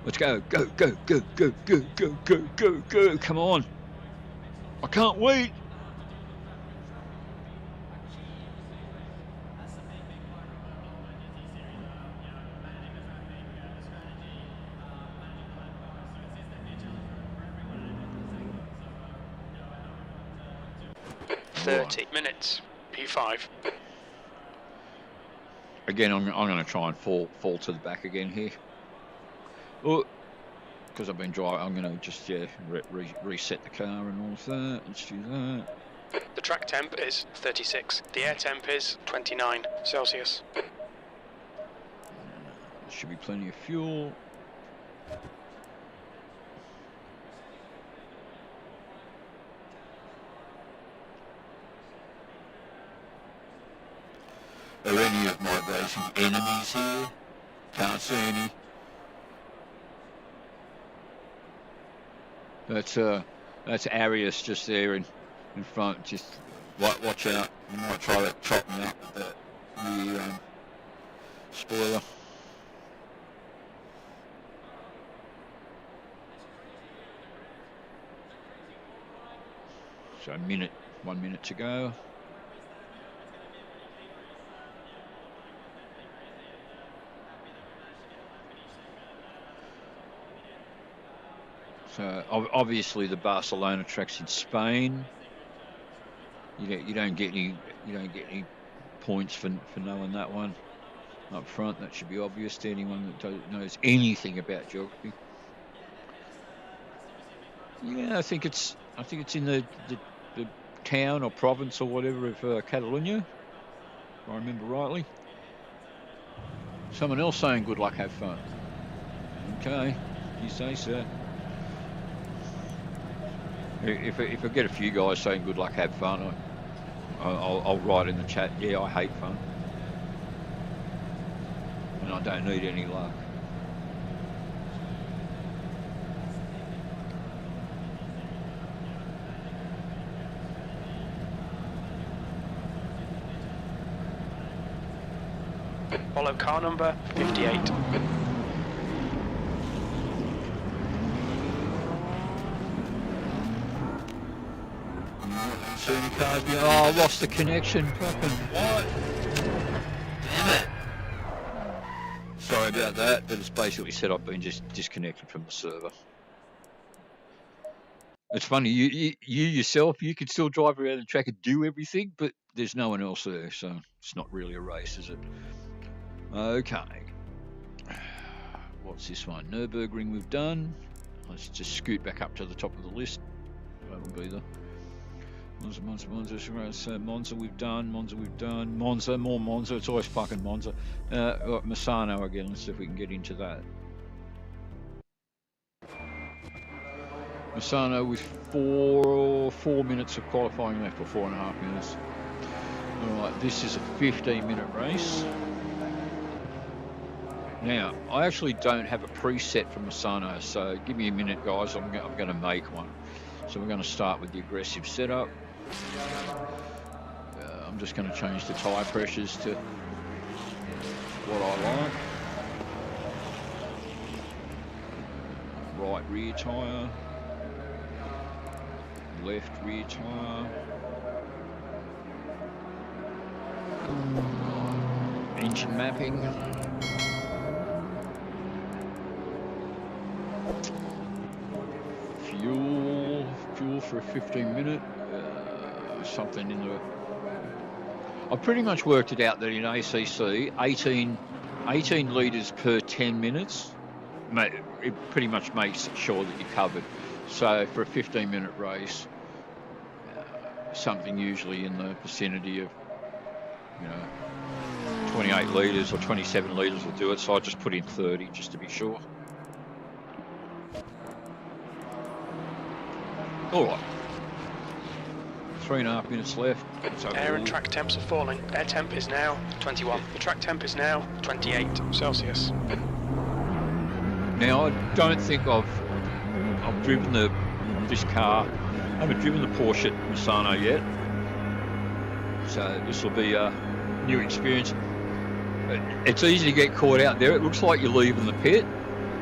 Let's go, go, go, go, go, go, go, go, go, go. Come on. I can't wait. Right. 30 minutes, P5. Again, I'm going to try and fall to the back again here. Oh, because I've been driving, I'm going to just reset the car and all of that. Let's do that. The track temp is 36. The air temp is 29 Celsius. There should be plenty of fuel. Are any of my racing enemies here? Can't see any. That's Arius just there in front. Just watch out. You might try to chop me up with that rear spoiler. So 1 minute to go. So obviously the Barcelona track's in Spain. You don't get any points for knowing that one up front. That should be obvious to anyone that knows anything about geography. Yeah, I think it's in the town or province or whatever of Catalonia, if I remember rightly. Someone else saying good luck, have fun. Okay, you say so. If I get a few guys saying good luck, have fun, I'll write in the chat, yeah, I hate fun. And I don't need any luck. Follow car number 58. Oh, I lost the connection. Fucking what? Damn it. Sorry about that, but it's basically said I've been just disconnected from the server. It's funny, you yourself, you can still drive around the track and do everything, but there's no one else there, so it's not really a race, is it? Okay. What's this one? Nürburgring we've done. Let's just scoot back up to the top of the list. That'll be the Monza we've done. Monza, more Monza. It's always fucking Monza. Misano again. Let's see if we can get into that. Misano with 4 minutes of qualifying left, or 4.5 minutes. Alright, this is a 15-minute race. Now, I actually don't have a preset for Misano, so give me a minute, guys. I'm going to make one. So we're going to start with the aggressive setup. I'm just going to change the tyre pressures to what I like. Right rear tyre. Left rear tyre. engine mapping. Fuel for a 15-minute. Something in the. I pretty much worked it out that in ACC, 18 litres per 10 minutes, it pretty much makes sure that you're covered. So for a 15-minute race, something usually in the vicinity of, 28 litres or 27 litres will do it. So I just put in 30 just to be sure. All right. 3.5 minutes left. Air and track temps are falling. Air temp is now 21. The track temp is now 28 Celsius. Now, I don't think I've driven this car. I haven't driven the Porsche Misano yet. So this will be a new experience. It's easy to get caught out there. It looks like you're leaving the pit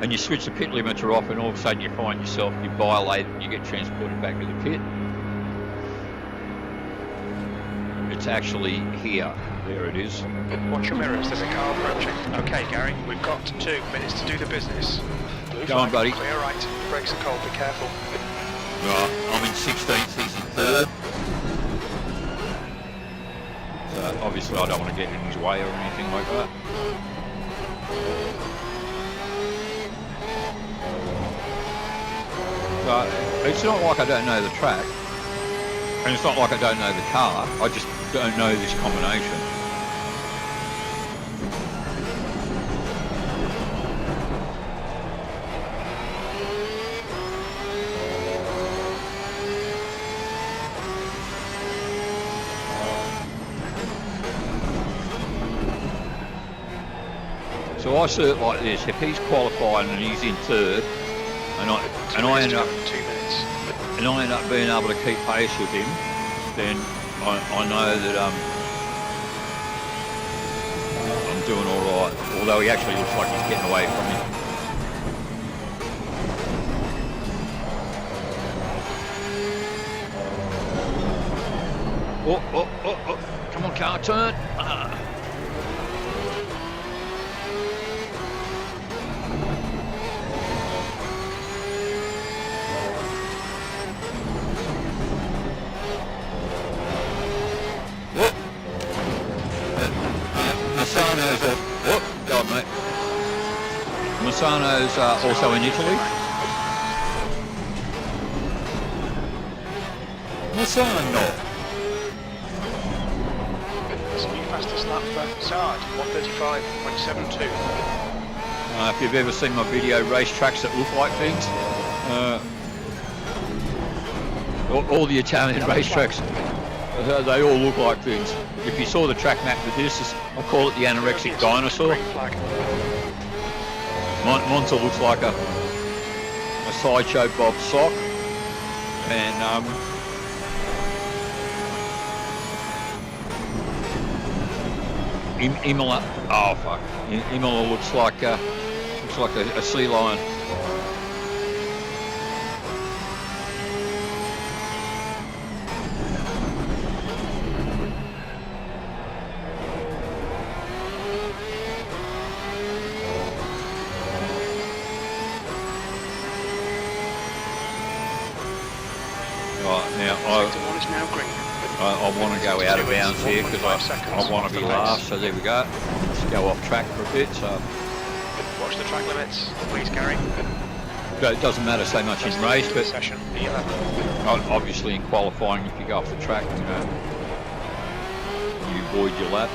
and you switch the pit limiter off and all of a sudden you find yourself, you violate and you get transported back to the pit. It's actually here. There it is. Watch your mirrors, there's a car approaching. Okay, Gary, we've got 2 minutes to do the business. Blue Go on, buddy. Clear right. Brakes are cold, be careful. Right, I'm in 16th, he's in 3rd. So obviously I don't want to get in his way or anything like that. But it's not like I don't know the track. And it's not like I don't know the car, I just don't know this combination. So I see it like this, if he's qualifying and he's in 3rd, and I end up 2 minutes. and I end up being able to keep pace with him, then I know that I'm doing all right. Although he actually looks like he's getting away from me. Oh! Come on, car, turn! Misano's also in Italy. Misano. That's a new fastest lap for Saad, 1:35.72. If you've ever seen my video, racetracks that look like things, all the Italian racetracks, they all look like things. If you saw the track map for this, I'll call it the anorexic dinosaur. Monza looks like a sideshow Bob sock, and Imola. Oh fuck! Imola looks like a sea lion. I want to go out of bounds here because I want to be last, so there we go. Let's go off track for a bit. So watch the track limits, please, Gary. It doesn't matter so much in race, but obviously in qualifying, if you go off the track, you void your lap.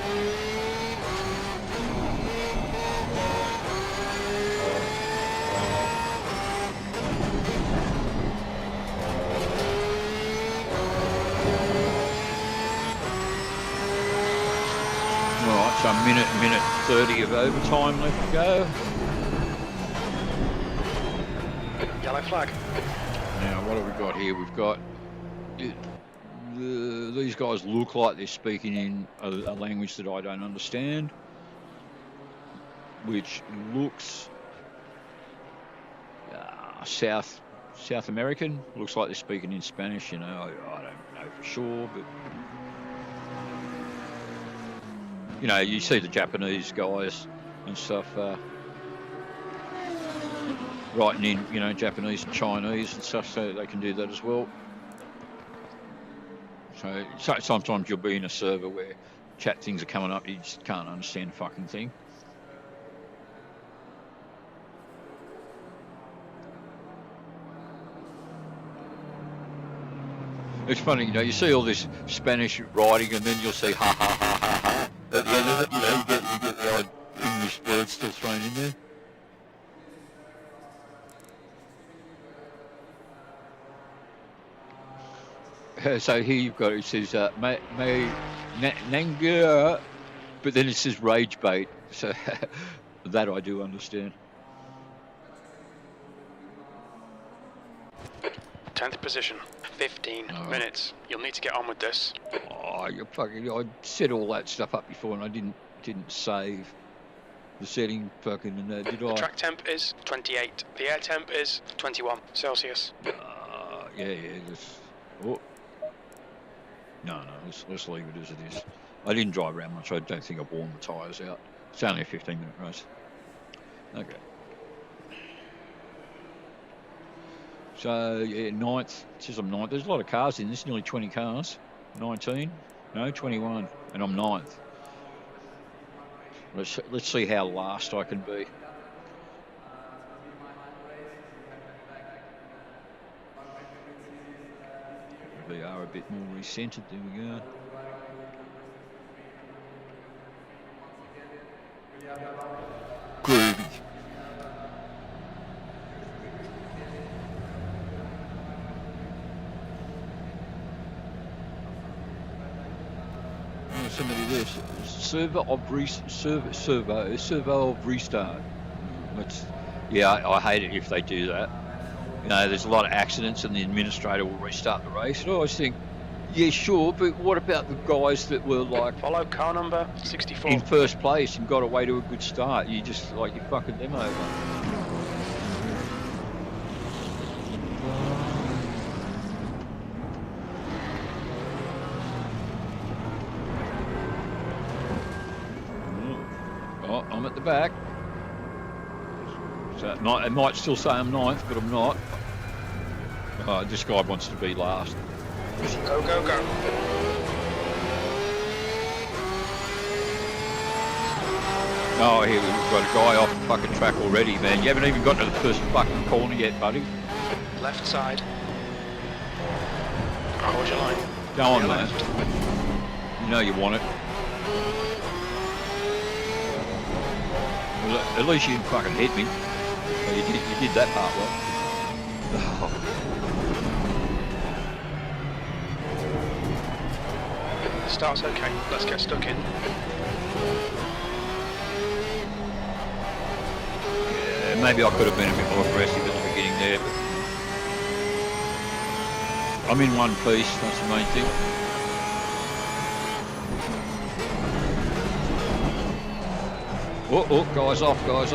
So minute 30 of overtime left to go. Yellow flag. Now what have we got here? We've got these guys look like they're speaking in a language that I don't understand, which looks South American. Looks like they're speaking in Spanish. I don't know for sure, but. You know, you see the Japanese guys and stuff writing in, you know, Japanese and Chinese and stuff, so they can do that as well. So sometimes you'll be in a server where chat things are coming up, you just can't understand a fucking thing. It's funny, you know, you see all this Spanish writing and then you'll see ha ha ha ha ha at the end of it, you know, you get the odd English words still thrown in there. So here you've got, it says, Nanga, but then it says rage bait. So that I do understand. 10th position, 15 minutes. You'll need to get on with this. Oh, you fucking! I set all that stuff up before, and I didn't save the setting. Fucking, did I? The track temp is 28. The air temp is 21 Celsius. Yeah. Oh. No. Let's leave it as it is. I didn't drive around much. I don't think I've worn the tyres out. It's only a 15-minute race. Okay. So, yeah, 9th. It says I'm 9th. There's a lot of cars in this, nearly 20 cars. 19? No, 21. And I'm 9th. Let's see how last I can be. We are a bit more recentered. There we go. Groovy. Somebody there, server of restart. Yeah, I hate it if they do that. You know, there's a lot of accidents and the administrator will restart the race. And I always think, yeah, sure, but what about the guys that were like... Follow car number 64. In first place and got away to a good start. You just, like, you're fucking them over. Oh, I'm at the back. So it might still say I'm 9th, but I'm not. This guy wants to be last. Go. Oh, here we've got a guy off the fucking track already, man. You haven't even got to the first fucking corner yet, buddy. Left side. Hold your line. Go on, man. You know you want it. Well, at least you didn't fucking hit me. Well, you did that part well. Oh. Start's okay. Let's get stuck in. Yeah, maybe I could have been a bit more aggressive at the beginning there, but I'm in one piece. That's the main thing. Oh, guys off. Yellow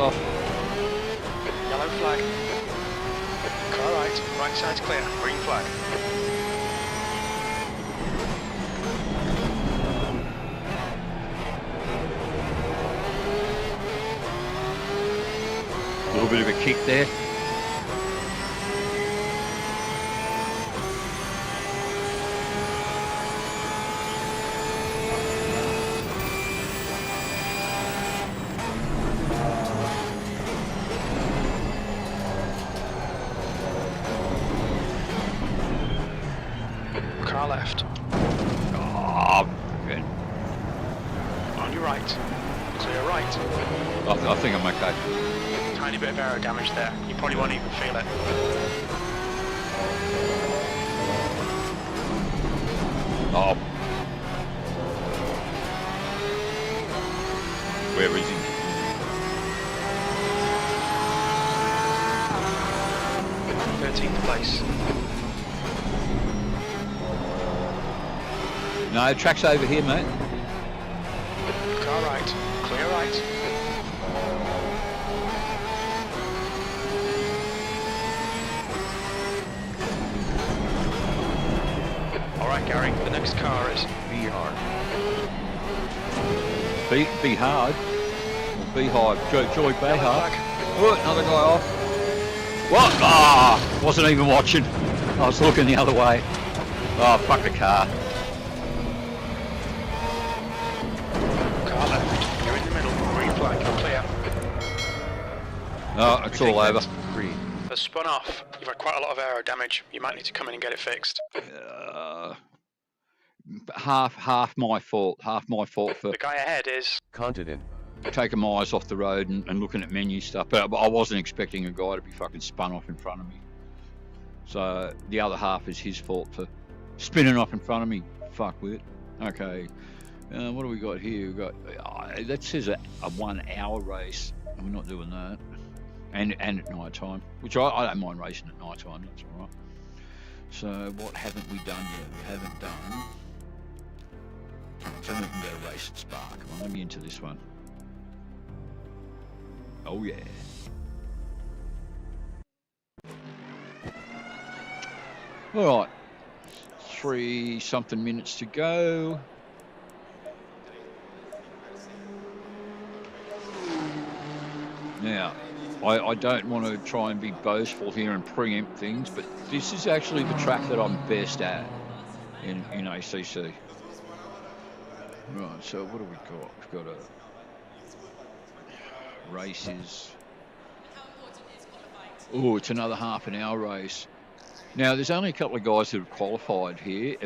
flag. Car right side's clear, green flag. A little bit of a kick there. Car left. Oh, okay. On your right. Clear right. I think I'm okay. Tiny bit of aero damage there. You probably won't even feel it. Oh. Where is he? Place. No, track's over here, mate. Car right. Clear right. Alright, Gary, the next car is VR. Be hard. Or beehive. Joy Yellow Behar. flag. Oh, another guy off. What? Ah, wasn't even watching. I was looking the other way. Oh, fuck the car. Car left. You're in the middle. Green flag. You're clear. Oh, it's all over. Has spun off. You've had quite a lot of aero damage. You might need to come in and get it fixed. Half my fault. Half my fault for The guy ahead is Continent. taking my eyes off the road and looking at menu stuff. But I wasn't expecting a guy to be fucking spun off in front of me. So the other half is his fault for spinning off in front of me. Fuckwit. Okay. What do we got here? We got that says a 1 hour race. And we're not doing that. And at night time, which I don't mind racing at night time. That's all right. So what haven't we done yet? We haven't done. So we can go race at Spark. Come on, let me into this one. Oh yeah. All right. 3 something minutes to go. Now, I don't want to try and be boastful here and preempt things, but this is actually the track that I'm best at in ACC. Right, so what have we got? We've got a races. Oh, it's another half an hour race. Now, there's only a couple of guys that have qualified here,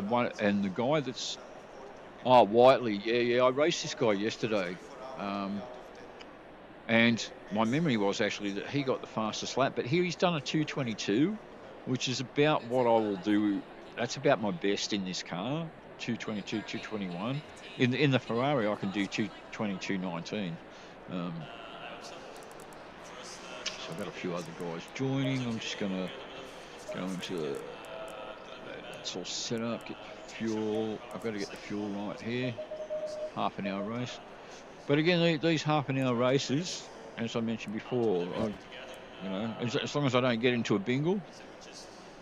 and the guy that's Whiteley, yeah, I raced this guy yesterday, and my memory was actually that he got the fastest lap, but here he's done a 2:22, which is about what I will do. That's about my best in this car, 2:22, 2:21. In the Ferrari, I can do 2:22.19. So I've got a few other guys joining. I'm just gonna go into it's all set up. Get the fuel. I've got to get the fuel right here. Half an hour race. But again, these half an hour races, as I mentioned before, as long as I don't get into a bingle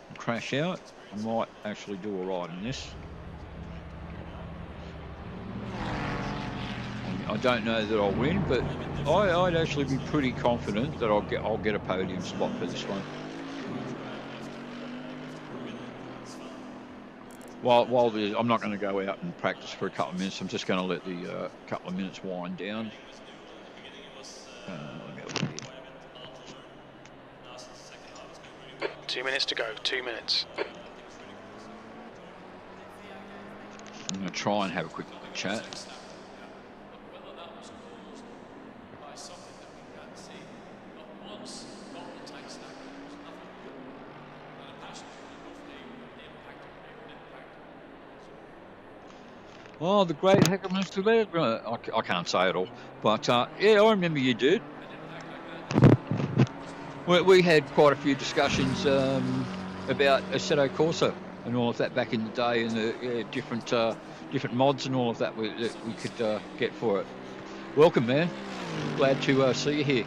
and crash out, I might actually do all right in this. I don't know that I'll win, but I'd actually be pretty confident that I'll get a podium spot for this one. While I'm not going to go out and practice for a couple of minutes. I'm just going to let the couple of minutes wind down. Let me have a look here. 2 minutes to go. 2 minutes. I'm going to try and have a quick chat. Oh, the great heck of Mr. Laird. I can't say it all, but yeah, I remember you, dude. We had quite a few discussions about Assetto Corsa and all of that back in the day, and the different mods and all of that we could get for it. Welcome, man. Glad to see you here.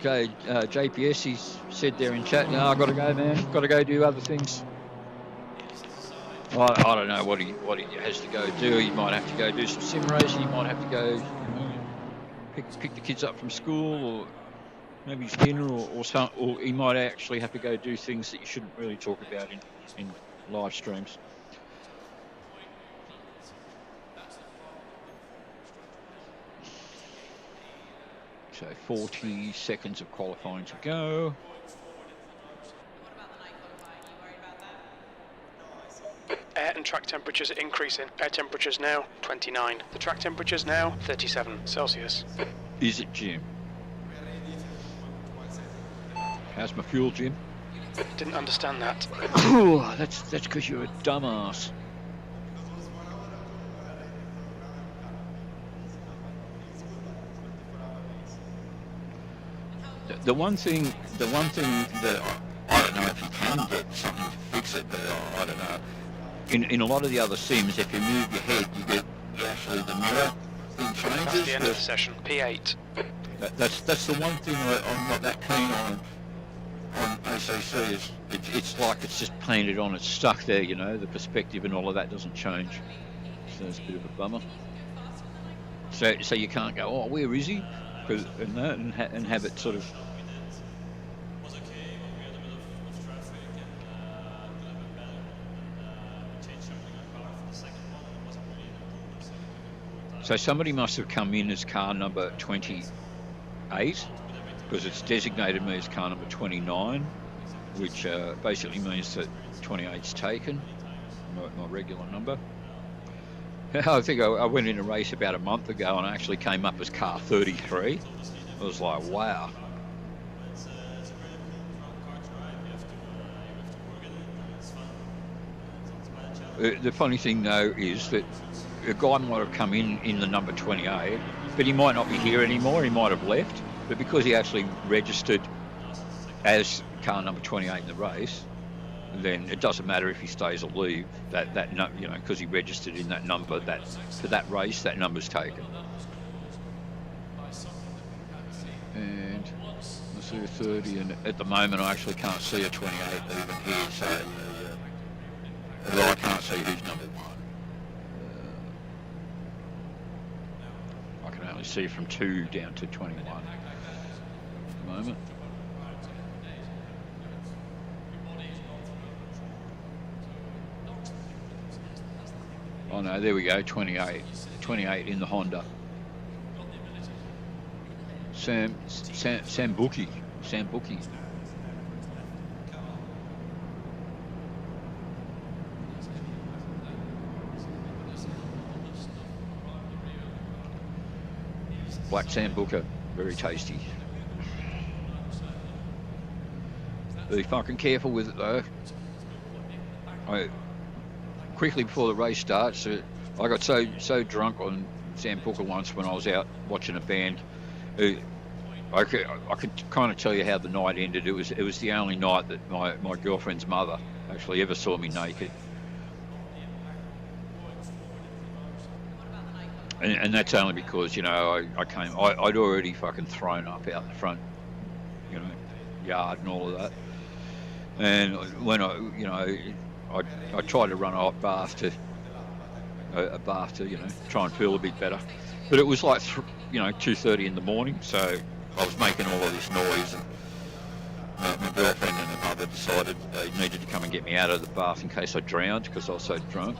Okay, JPS, he's said there in chat, no, I've got to go, man. Got to go do other things. I don't know what he has to go do. He might have to go do some sim racing. He might have to go pick the kids up from school, or maybe his dinner, or he might actually have to go do things that you shouldn't really talk about in live streams. So 40 seconds of qualifying to go. Air and track temperatures are increasing. Air temperatures now 29. The track temperatures now 37 Celsius. Is it, Jim? How's my fuel, Jim? Didn't understand that. That's because you're a dumbass. The one thing that I don't know if you can get something to fix it, but I don't know. In a lot of the other sims, if you move your head, you get actually the mirror thing changes. That's the end of the session. P8. That's the one thing I'm not that keen on on ACC is it's like it's just painted on. It's stuck there, you know. The perspective and all of that doesn't change. So it's a bit of a bummer. So you can't go, oh, where is he? And have it sort of. So somebody must have come in as car number 28, because it's designated me as car number 29, which basically means that 28's taken, my regular number. I think I went in a race about a month ago and I actually came up as car 33. I was like, wow. The funny thing though is that a guy might have come in the number 28, but he might not be here anymore. He might have left, but because he actually registered as car number 28 in the race, then it doesn't matter if he stays or leave. You know, because he registered in that number, that for that race, that number's taken. And I see a 30, and at the moment I actually can't see a 28 even here. So, well, I can't see who's number 1. I can only see from 2 down to 21 at the moment. Oh no, there we go, 28 in the Honda. Sam Bookie. Black Sambuca, very tasty. Be fucking careful with it though. Quickly before the race starts, I got so drunk on Sambuca once when I was out watching a band. I could kind of tell you how the night ended. It was the only night that my girlfriend's mother actually ever saw me naked. And that's only because, you know, I'd already fucking thrown up out the front, you know, yard and all of that. And when I tried to run a hot bath to, you know, try and feel a bit better. But it was like, 2:30 in the morning, so I was making all of this noise, and my girlfriend and her mother decided they needed to come and get me out of the bath in case I drowned because I was so drunk.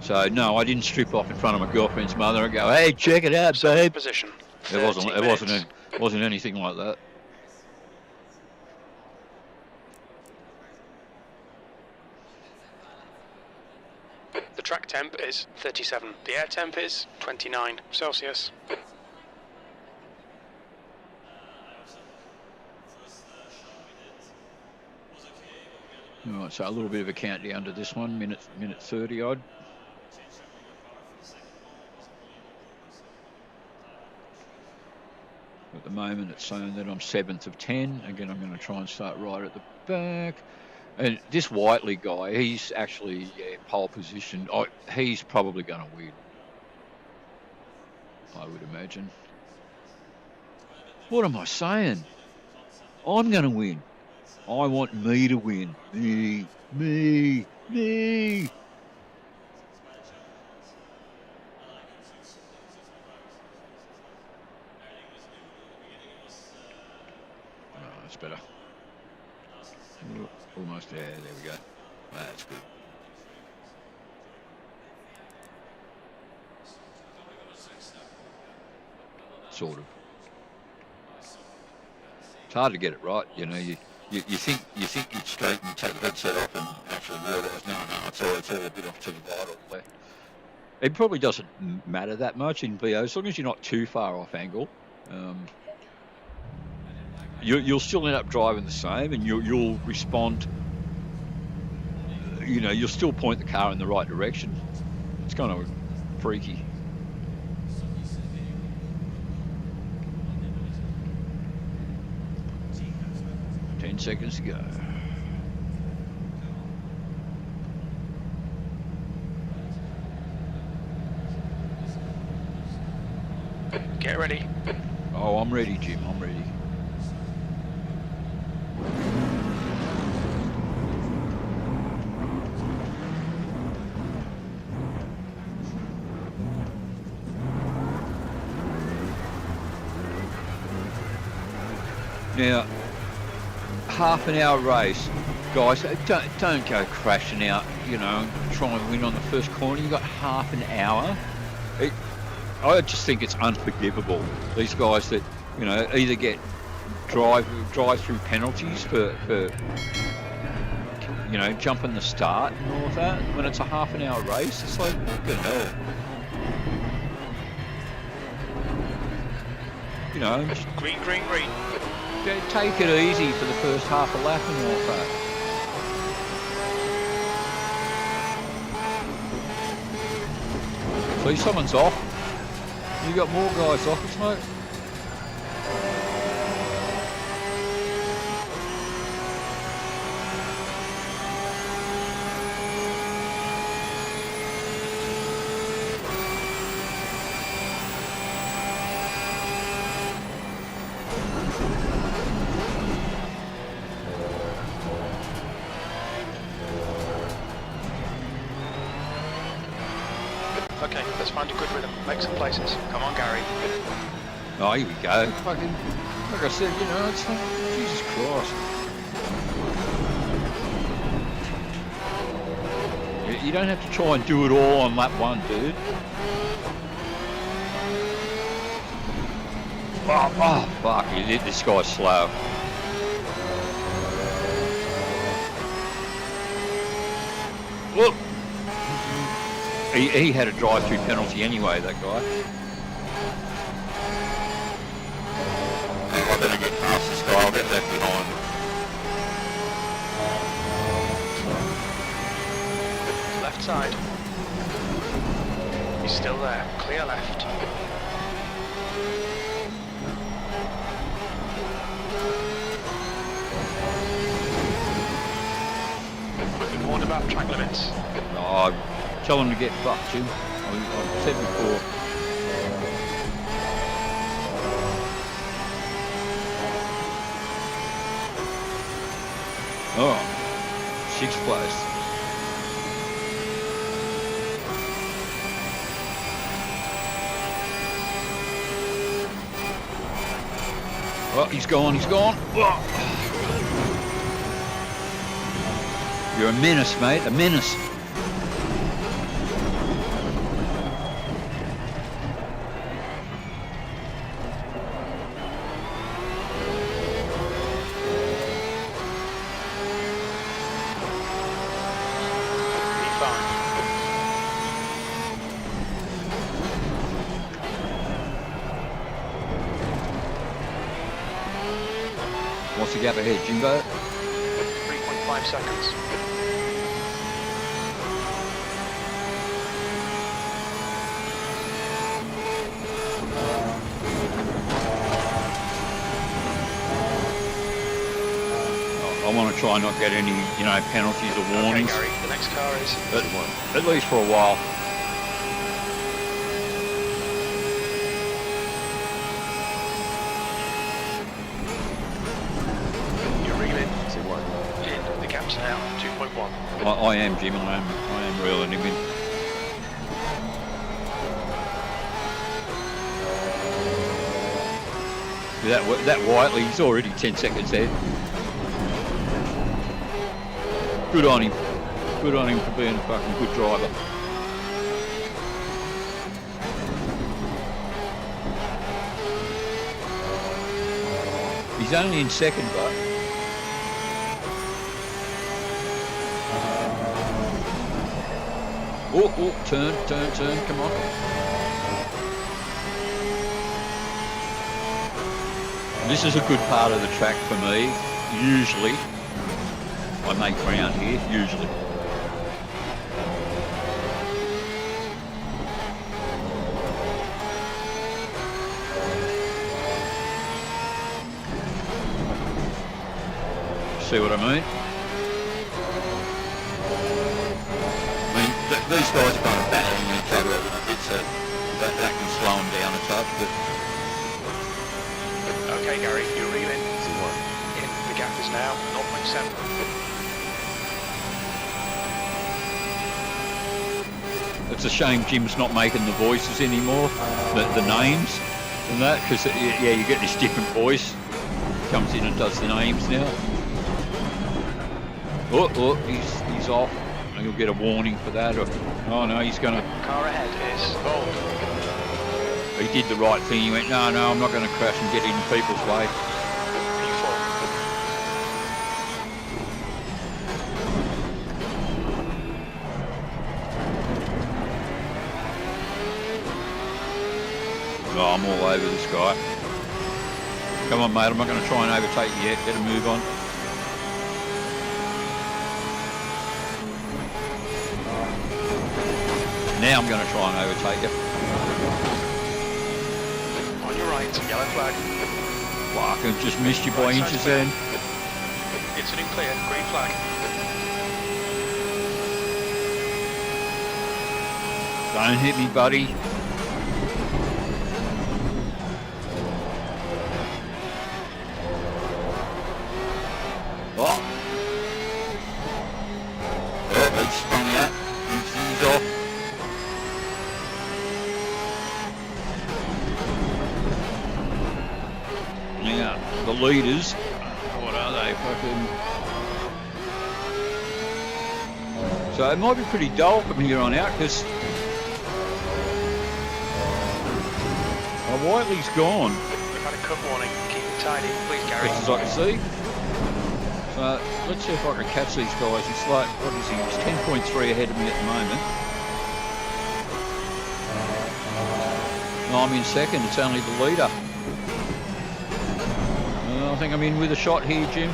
So no, I didn't strip off in front of my girlfriend's mother and go, "Hey, check it out, babe." Position. It wasn't anything like that. The track temp is 37. The air temp is 29 Celsius. All right, so a little bit of a countdown to this one, minute 30 odd. At the moment it's saying that I'm 7th of 10. Again, I'm going to try and start right at the back. And this Whiteley guy, he's actually pole position. He's probably going to win, I would imagine. What am I saying? I'm going to win. I want me to win. Me. Oh, that's better. Almost there. There we go. That's good. Sort of. It's hard to get it right, you know. You think you're straight and you take your headset off and actually realise no, it's all a bit off to the right or left. It probably doesn't matter that much in VO as long as you're not too far off angle. You'll still end up driving the same, and you'll respond. You know, you'll still point the car in the right direction. It's kind of freaky. Seconds to go. Get ready. Oh, I'm ready, Jim. I'm ready. Now, half an hour race, guys. Don't go crashing out. You know, try and win on the first corner. You got half an hour. I just think it's unforgivable. These guys that, you know, either get drive through penalties for you know, jumping the start and all of that. When it's a half an hour race, it's like, fucking hell. You know, just Green. take it easy for the first half a lap and all of that. See, someone's off. You got more guys off, it's like. Okay, let's find a good rhythm. Make some places. Come on, Gary. Oh, here we go. Fucking, like I said, you know, it's like, Jesus Christ. You don't have to try and do it all on lap one, dude. Oh fuck, this guy's slow. Look! He had a drive-through penalty anyway, that guy. I better get past this guy, I'll get left behind. Left side. He's still there. Clear left. Quickly warned about track limits. Oh, tell him to get fucked, Jim. I've said before. Oh, sixth place. Oh, he's gone. Oh. You're a menace, mate, a menace. What's the gap ahead, Jimbo? 3.5 seconds. I want to try and not get any, you know, penalties or warnings. Okay, Gary, the next car is... At least for a while. Now 2.1. I am, Jim. I am reeling him in. That Whiteley, he's already 10 seconds ahead. Good on him. Good on him for being a fucking good driver. He's only in second, but. Oh, turn, come on. This is a good part of the track for me. Usually, I make ground here, usually. See what I mean? These guys are kind of battling each other a bit, so that can slow them down a touch, but It's a shame Jim's not making the voices anymore, the names and that, because yeah, you get this different voice. Comes in and does the names now. Oh, he's off. He'll get a warning for that. Or, oh no, he's gonna. Car ahead is bold. He did the right thing. He went, no, I'm not going to crash and get in people's way. P4. Oh, I'm all over this guy. Come on, mate. I'm not going to try and overtake you yet. Better move on. Now I'm going to try and overtake you. On your right, yellow flag. Fuck, I just missed you by inches then. Incident clear, green flag. Don't hit me, buddy. Oh. Yeah, it's spun out. He's off. Now, the leaders, what are they? Fucking. So it might be pretty dull from here on out because Whiteley's gone. We've had a cut warning. Keep it tidy, please, Gary. As I can see. So let's see if I can catch these guys. He's like, what is he? He's 10.3 ahead of me at the moment. No, I'm in second. It's only the leader. I think I'm in with a shot here, Jim.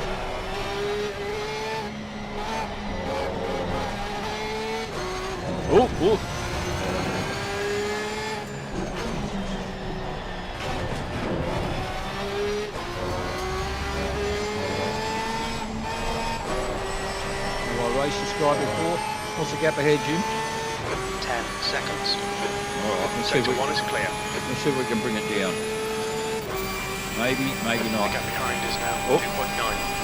Oh. Have I raced this guy before? What's the gap ahead, Jim? 10 seconds. All right, Sector 1 is clear. Let's see if we can bring it down. Maybe not. The gap behind is now 2.9.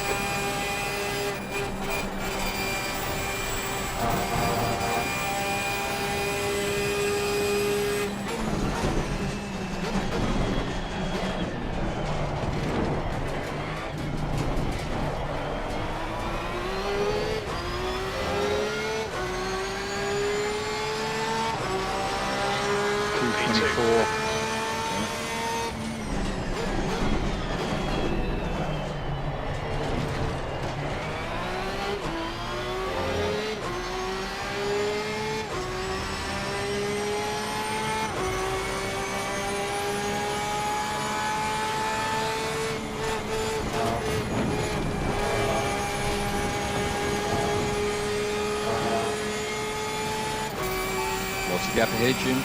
What's the gap ahead, Jim?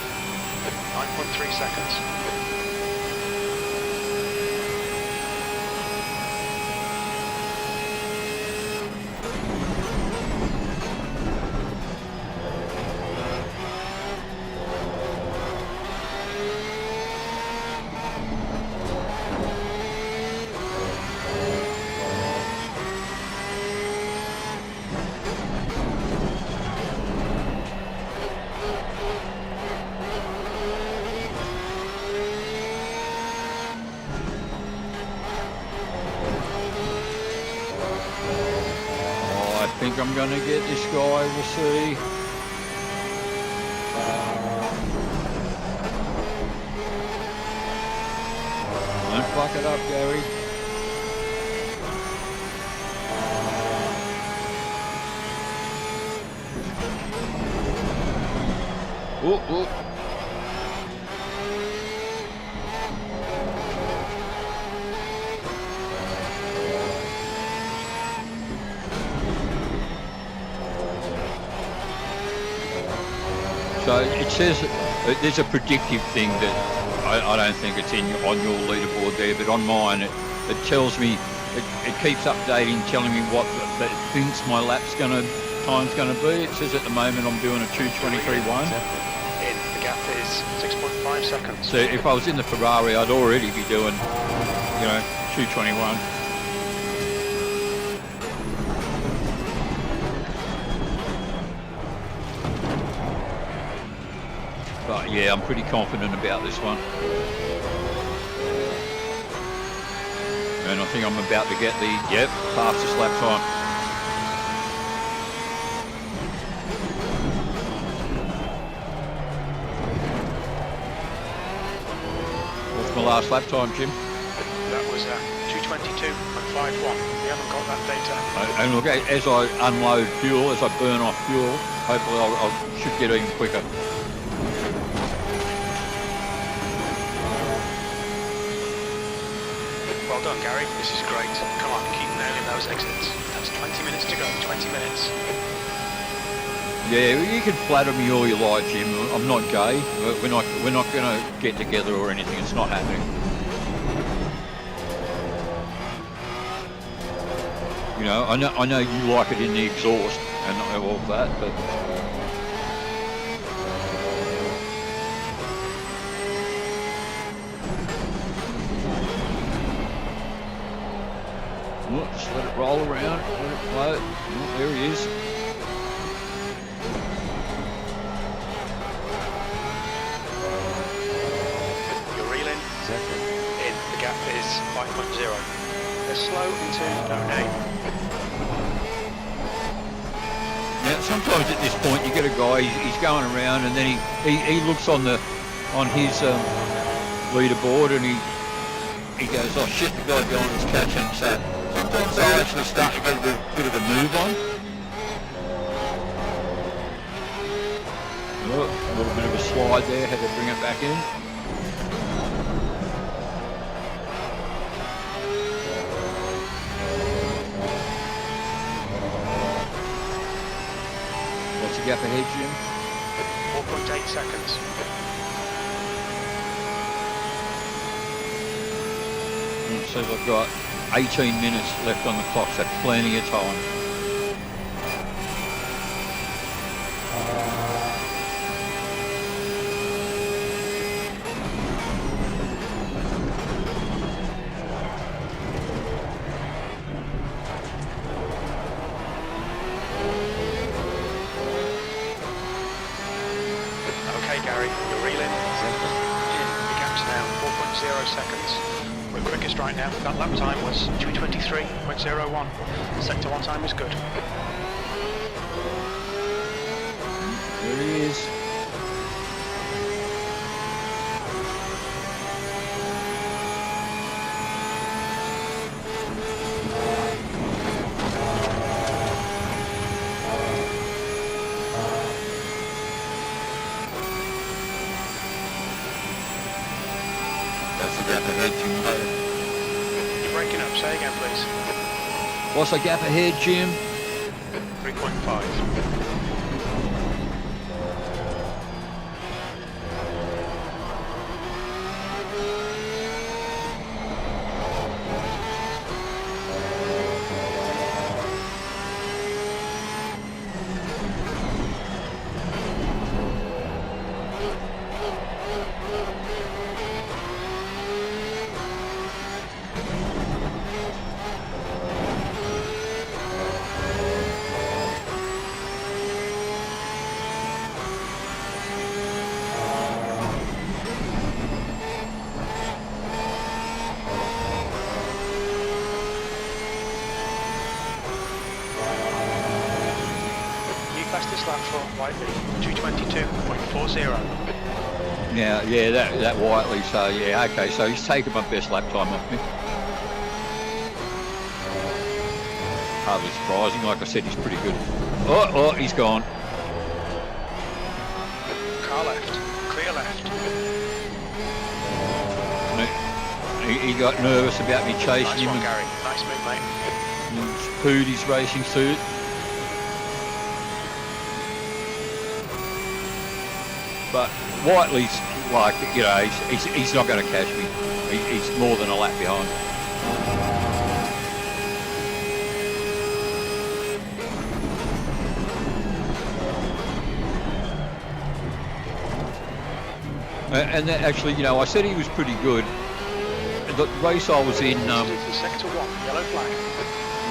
9.3 seconds. I think I'm going to get this guy, we'll see. Don't fuck it up, Gary. Oh. So it says there's a predictive thing that I don't think it's on your leaderboard there, but on mine it tells me, it keeps updating, telling me what that it thinks my time's gonna be. It says at the moment I'm doing a 2:23.1. The gap is 6.5 seconds. So if I was in the Ferrari, I'd already be doing, 2:21. But yeah, I'm pretty confident about this one. And I think I'm about to get the, yep, fastest lap time. What's my last lap time, Jim? That was 2:22.51. We haven't got that data. And look, as I unload fuel, as I burn off fuel, hopefully I should get even quicker. Well done, Gary. This is great. Come on, keep nailing those exits. That's 20 minutes to go. 20 minutes. Yeah, you can flatter me all you like, Jim. I'm not gay. We're not going to get together or anything. It's not happening. You know, I know you like it in the exhaust and all that, but well, just let it roll around, let it float. Oh, there he is. You're reeling. Exactly. In. The gap is 5.0. They're slow into no name. Now, sometimes at this point you get a guy, he's going around, and then he looks on his leaderboard, and he goes, oh shit, the guy behind is catching. So sometimes I actually start to get a bit of a move on. Oh, a little bit of a slide there, had to bring it back in. What's the gap ahead, Jim? 4.8 seconds. It says I've got 18 minutes left on the clock, so plenty of time. Okay, Gary, you're reeling. The gap's now 4.0 seconds. We're quickest right now. That lap time was 2:23.01. Sector 1 time is good. There he is. That's the gap ahead, Jim. You're breaking up. Say again, please. What's the gap ahead, Jim? 3.5. Fastest lap for Whiteley, 2:22.40. Yeah, that Whiteley, so yeah, okay, so he's taken my best lap time off me. Hardly surprising, like I said, he's pretty good. Oh, he's gone. Car left, clear left. He got nervous about me chasing Nice him one, and Gary. Nice move, mate. pooed his racing suit. But Whiteley's like, you know, he's not going to catch me. He's more than a lap behind. And that actually, you know, I said he was pretty good. The race I was in Sector 1, yellow flag.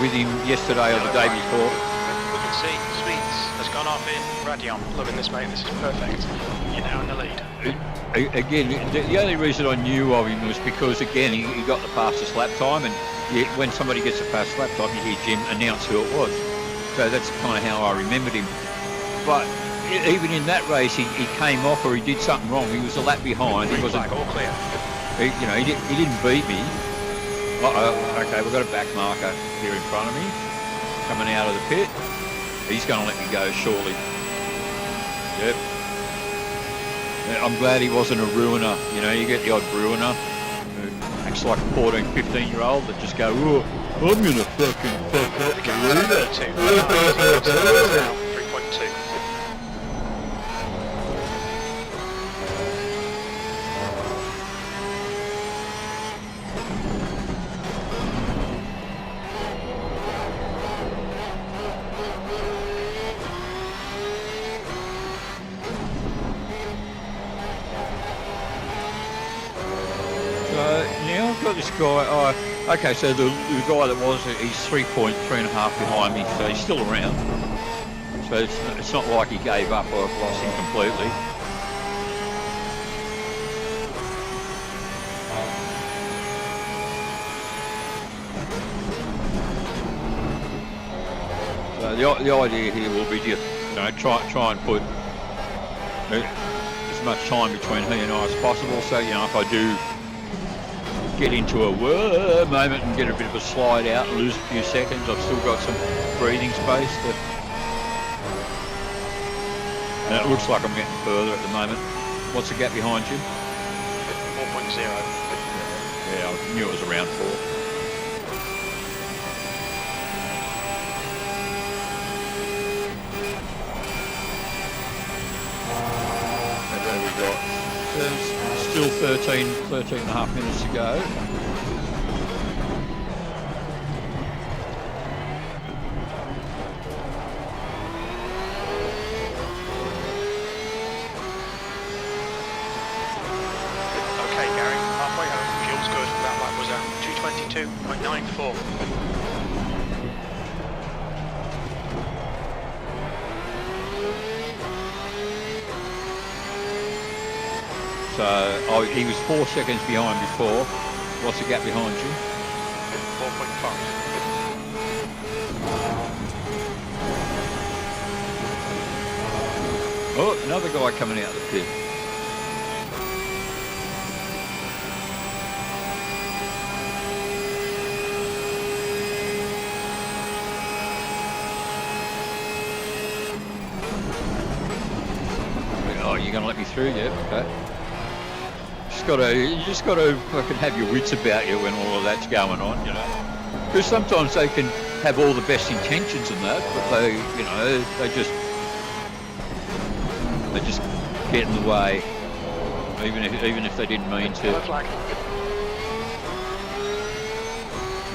with him yesterday or the day before. We can see Speeds has gone 1.5 in, Radion. Loving this, mate. This is perfect. You're now in the lead. Again, the only reason I knew of him was because, again, he got the fastest lap time, and when somebody gets a fast lap time, you hear Jim announce who it was. So that's kind of how I remembered him. But even in that race, he came off, or he did something wrong. He was a lap behind. He wasn't all clear. He didn't beat me. Okay, we've got a back marker here in front of me, coming out of the pit. He's going to let me go shortly. Yep. I'm glad he wasn't a ruiner. You know, you get the odd ruiner who acts like a 14, 15-year-old that just go, oh, I'm going to fucking fuck up the leader. 3.2. Now I've got this guy. Okay, so the guy that was, he's 3.5 behind me, so he's still around. So it's not like he gave up or I've lost him completely. So the idea here will be to try and put as much time between he and I as possible. So if I do get into a moment and get a bit of a slide out and lose a few seconds, I've still got some breathing space. And it looks like I'm getting further at the moment. What's the gap behind you? 4.0. Yeah, I knew it was around 4. And there we got. Still 13 and a half minutes to go. Okay, Gary, halfway home. Fuel's good. That lap was at 222.94. So he was 4 seconds behind before. What's the gap behind you? 4.5. Oh, another guy coming out of the pit. Oh, you're going to let me through? Yeah, okay. You just got to fucking have your wits about you when all of that's going on, Because sometimes they can have all the best intentions and that, but they just get in the way, even if they didn't mean to.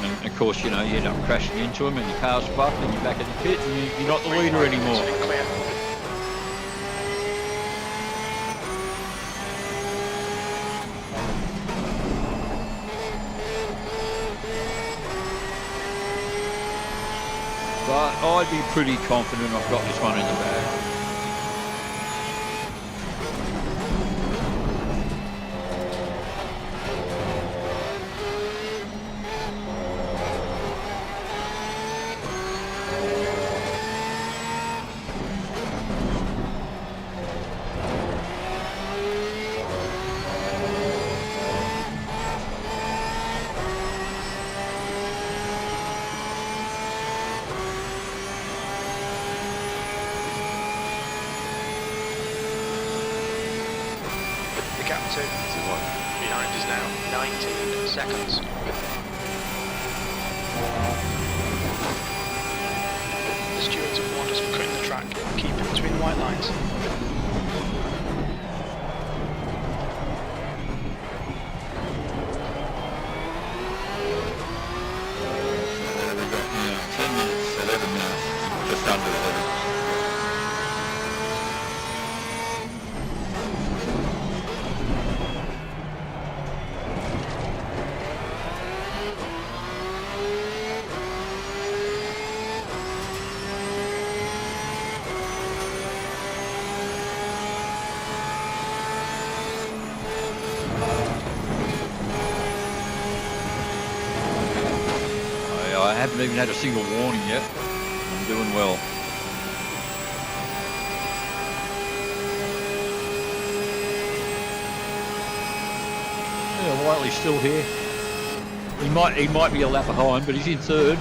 And of course, you end up crashing into them, and your car's fucked, and you're back in the pit, and you're not the leader anymore. But I'd be pretty confident I've got this one in the bag. Behind is now 19 seconds. The stewards have warned us for cutting the track. Keep it between the white lines. We've got 10 minutes, 11 minutes, just under 11. haven't even had a single warning yet. I'm doing well. Yeah, Whiteley's still here. He might be a lap behind, but he's in third.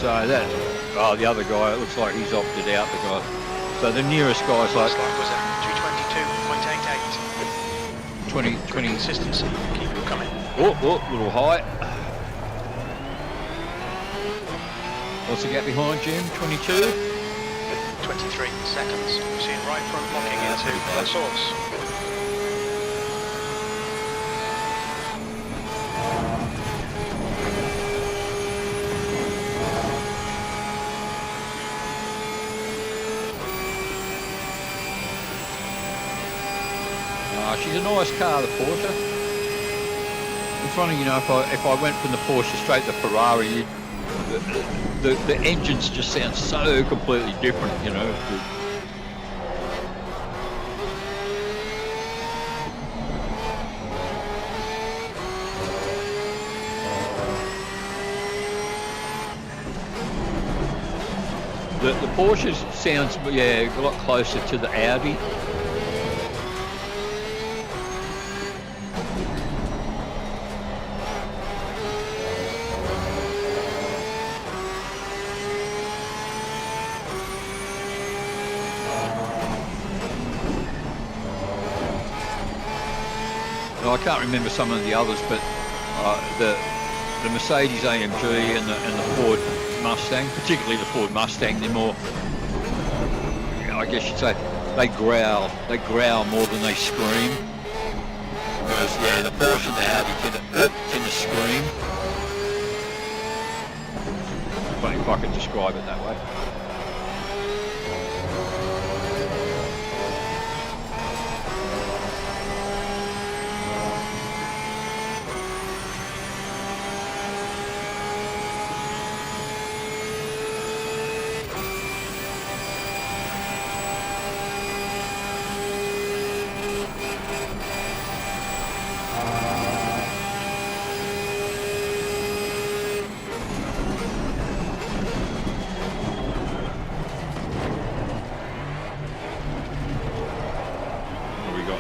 So that, the other guy, it looks like he's opted out, the guy. So the nearest guy's like... was at 222.88. 20... Consistency, keep it coming. Oh, little high. What's the gap behind, Jim? 22? 23 seconds. Seeing right front locking into the source. She's a nice car, the Porsche. It's funny, you know, if I went from the Porsche straight to Ferrari, the engines just sound so completely different, you know. The Porsche sounds, yeah, a lot closer to the Audi. I can't remember some of the others, but the Mercedes AMG and the Ford Mustang, particularly the Ford Mustang, they're more, I guess you'd say, they growl more than they scream. Whereas, yeah, the Porsche and the Audi tend to scream. But if I could describe it that way.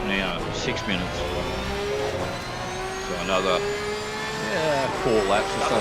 Now 6 minutes, so another 4 laps or so. 223.12.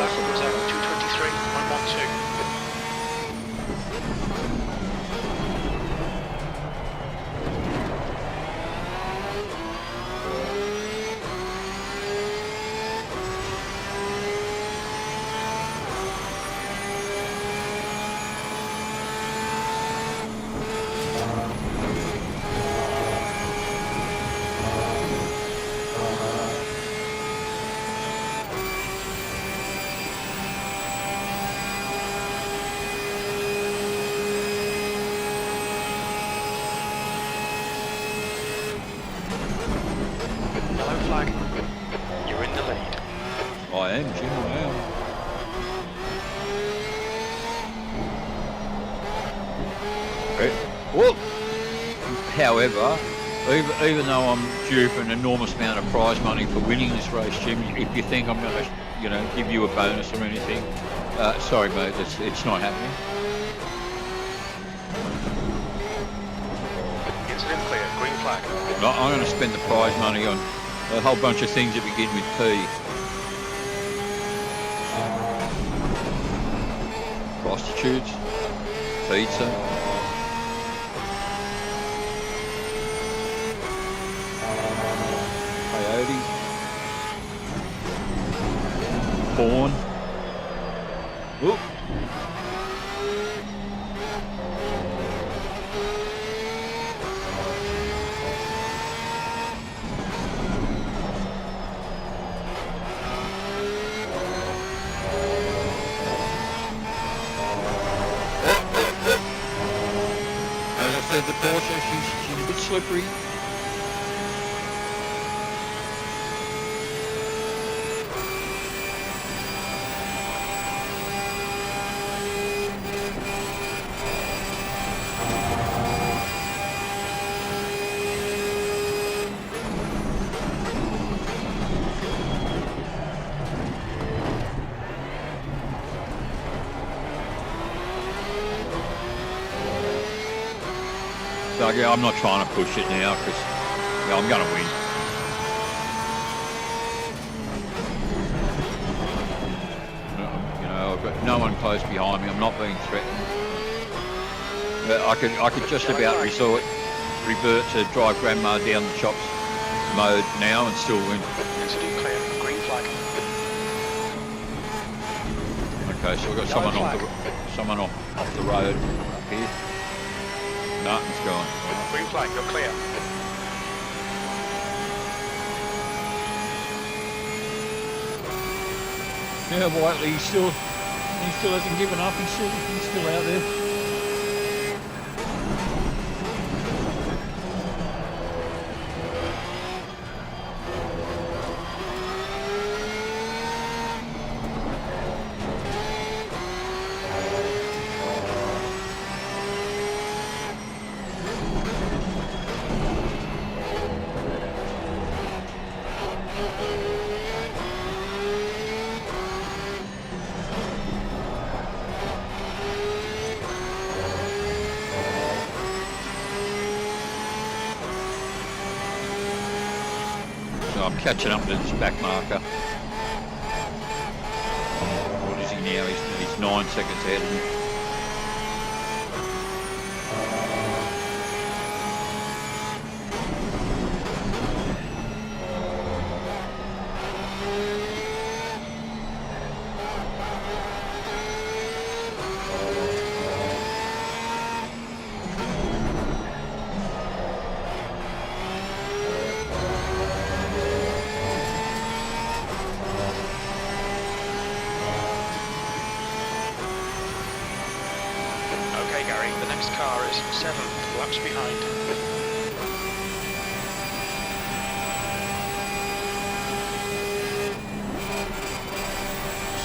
However, even though I'm due for an enormous amount of prize money for winning this race, Jim, if you think I'm going to, give you a bonus or anything, sorry, mate, it's not happening. Incident clear, green flag. I'm going to spend the prize money on a whole bunch of things that begin with P. Prostitutes, pizza. Coyote. Porn. Oop. As I said, the Porsche, she's a bit slippery. So yeah, I'm not trying to push it now because I'm going to win. I've got no one close behind me. I'm not being threatened. I could just about revert to drive grandma down the chops mode now and still win. Incident clear, green flag. Okay, so we've got someone off the road up here. No, it's gone. Green flag, you're clear. Yeah, Whiteley, he still hasn't given up. He's still out there. I'm catching up to this back marker. What is he now? He's 9 seconds ahead of me. The next car is 7 laps behind.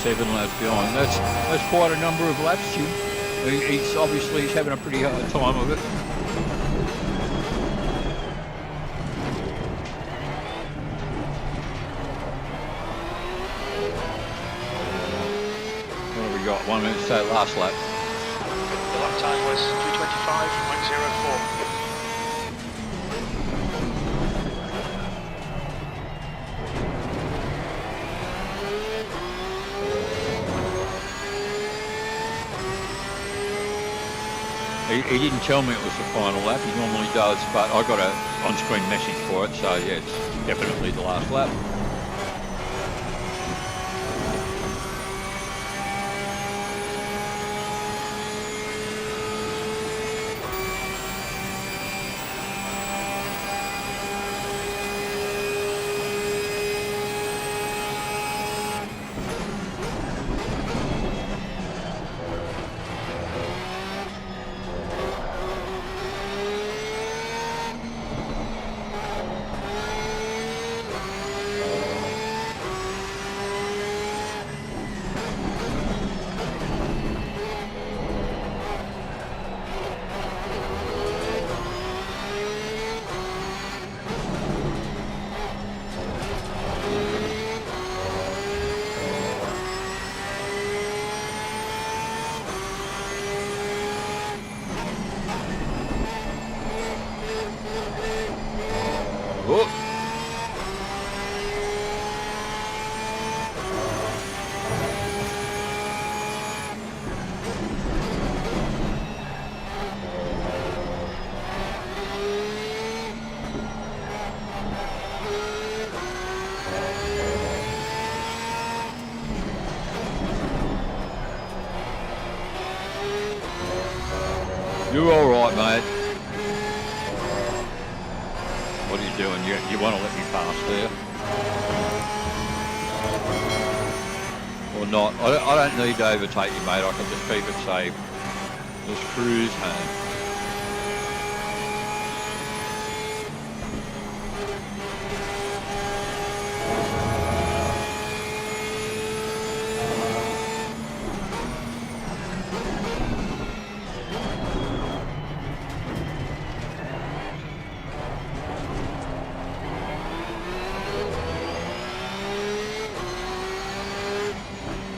Seven laps behind. That's quite a number of laps, Jim. He's obviously having a pretty hard time of it. What have we got? 1 minute to say last lap. The lap time was 2:25.04. He didn't tell me it was the final lap. He normally does, but I got a on-screen message for it, so yeah, it's definitely the last lap. You're all right, mate. What are you doing? You want to let me pass there? Or not? I don't need to overtake you, mate. I can just keep it safe. Just cruise home.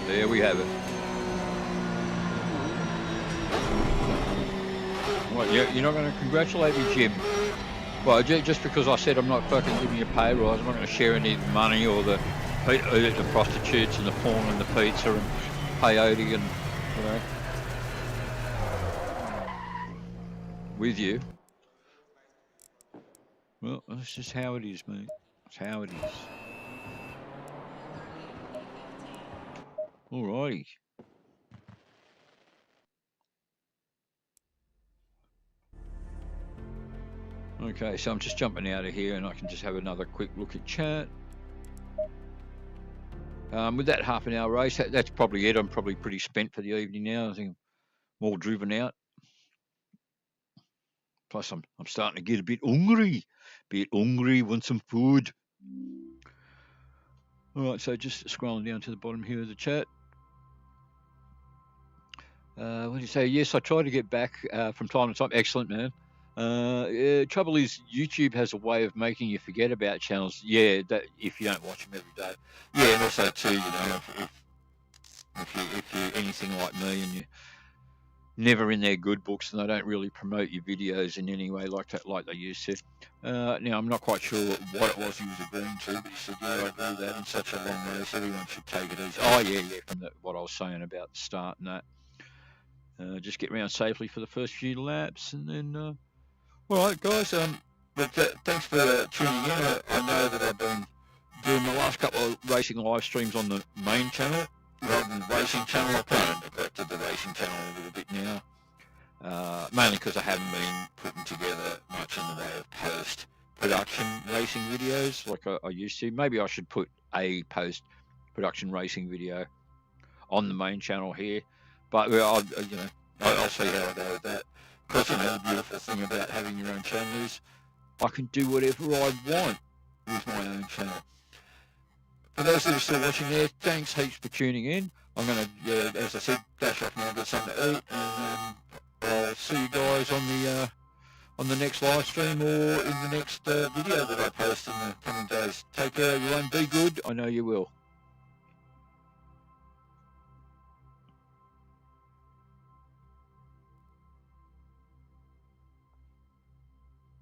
There we have it. What, you're not going to congratulate me, Jim? Well, just because I said I'm not fucking giving you a pay rise, I'm not going to share any of the money or the prostitutes and the porn and the pizza and peyote and, you know, with you. Well, that's just how it is, mate. That's how it is. Alrighty. Okay, so I'm just jumping out of here and I can just have another quick look at chat. With that half an hour race, that's probably it. I'm probably pretty spent for the evening now. I think I'm all driven out. Plus, I'm starting to get a bit hungry. Want some food. All right, so just scrolling down to the bottom here of the chat. What do you say? Yes, I try to get back from time to time. Excellent, man. Trouble is, YouTube has a way of making you forget about channels. Yeah, that if you don't watch them every day. Yeah, and also too, you know, if you're anything like me and you're never in their good books and they don't really promote your videos in any way like that, like they used to. Now, I'm not quite sure what it was he was agreeing to, but he said, yeah, I agree with that. In such a long race, everyone should take it easy. Oh, yeah, from what I was saying about the start and that. Just get around safely for the first few laps and then... All right, guys, but thanks for tuning in. I know that I've been doing the last couple of racing live streams on the main channel rather than the racing channel. I've kind of neglected the racing channel a little bit now, mainly because I haven't been putting together much in the way of post-production racing videos like I used to. Maybe I should put a post-production racing video on the main channel here, but I'll see how I go with that. Because, you know, the beautiful thing about having your own channel is I can do whatever I want with my own channel. For those that are still watching there, thanks heaps for tuning in. I'm going to, as I said, dash off now and get something to eat, and I'll see you guys on the next live stream or in the next video that I post in the coming days. Take care, everyone. Be good. I know you will.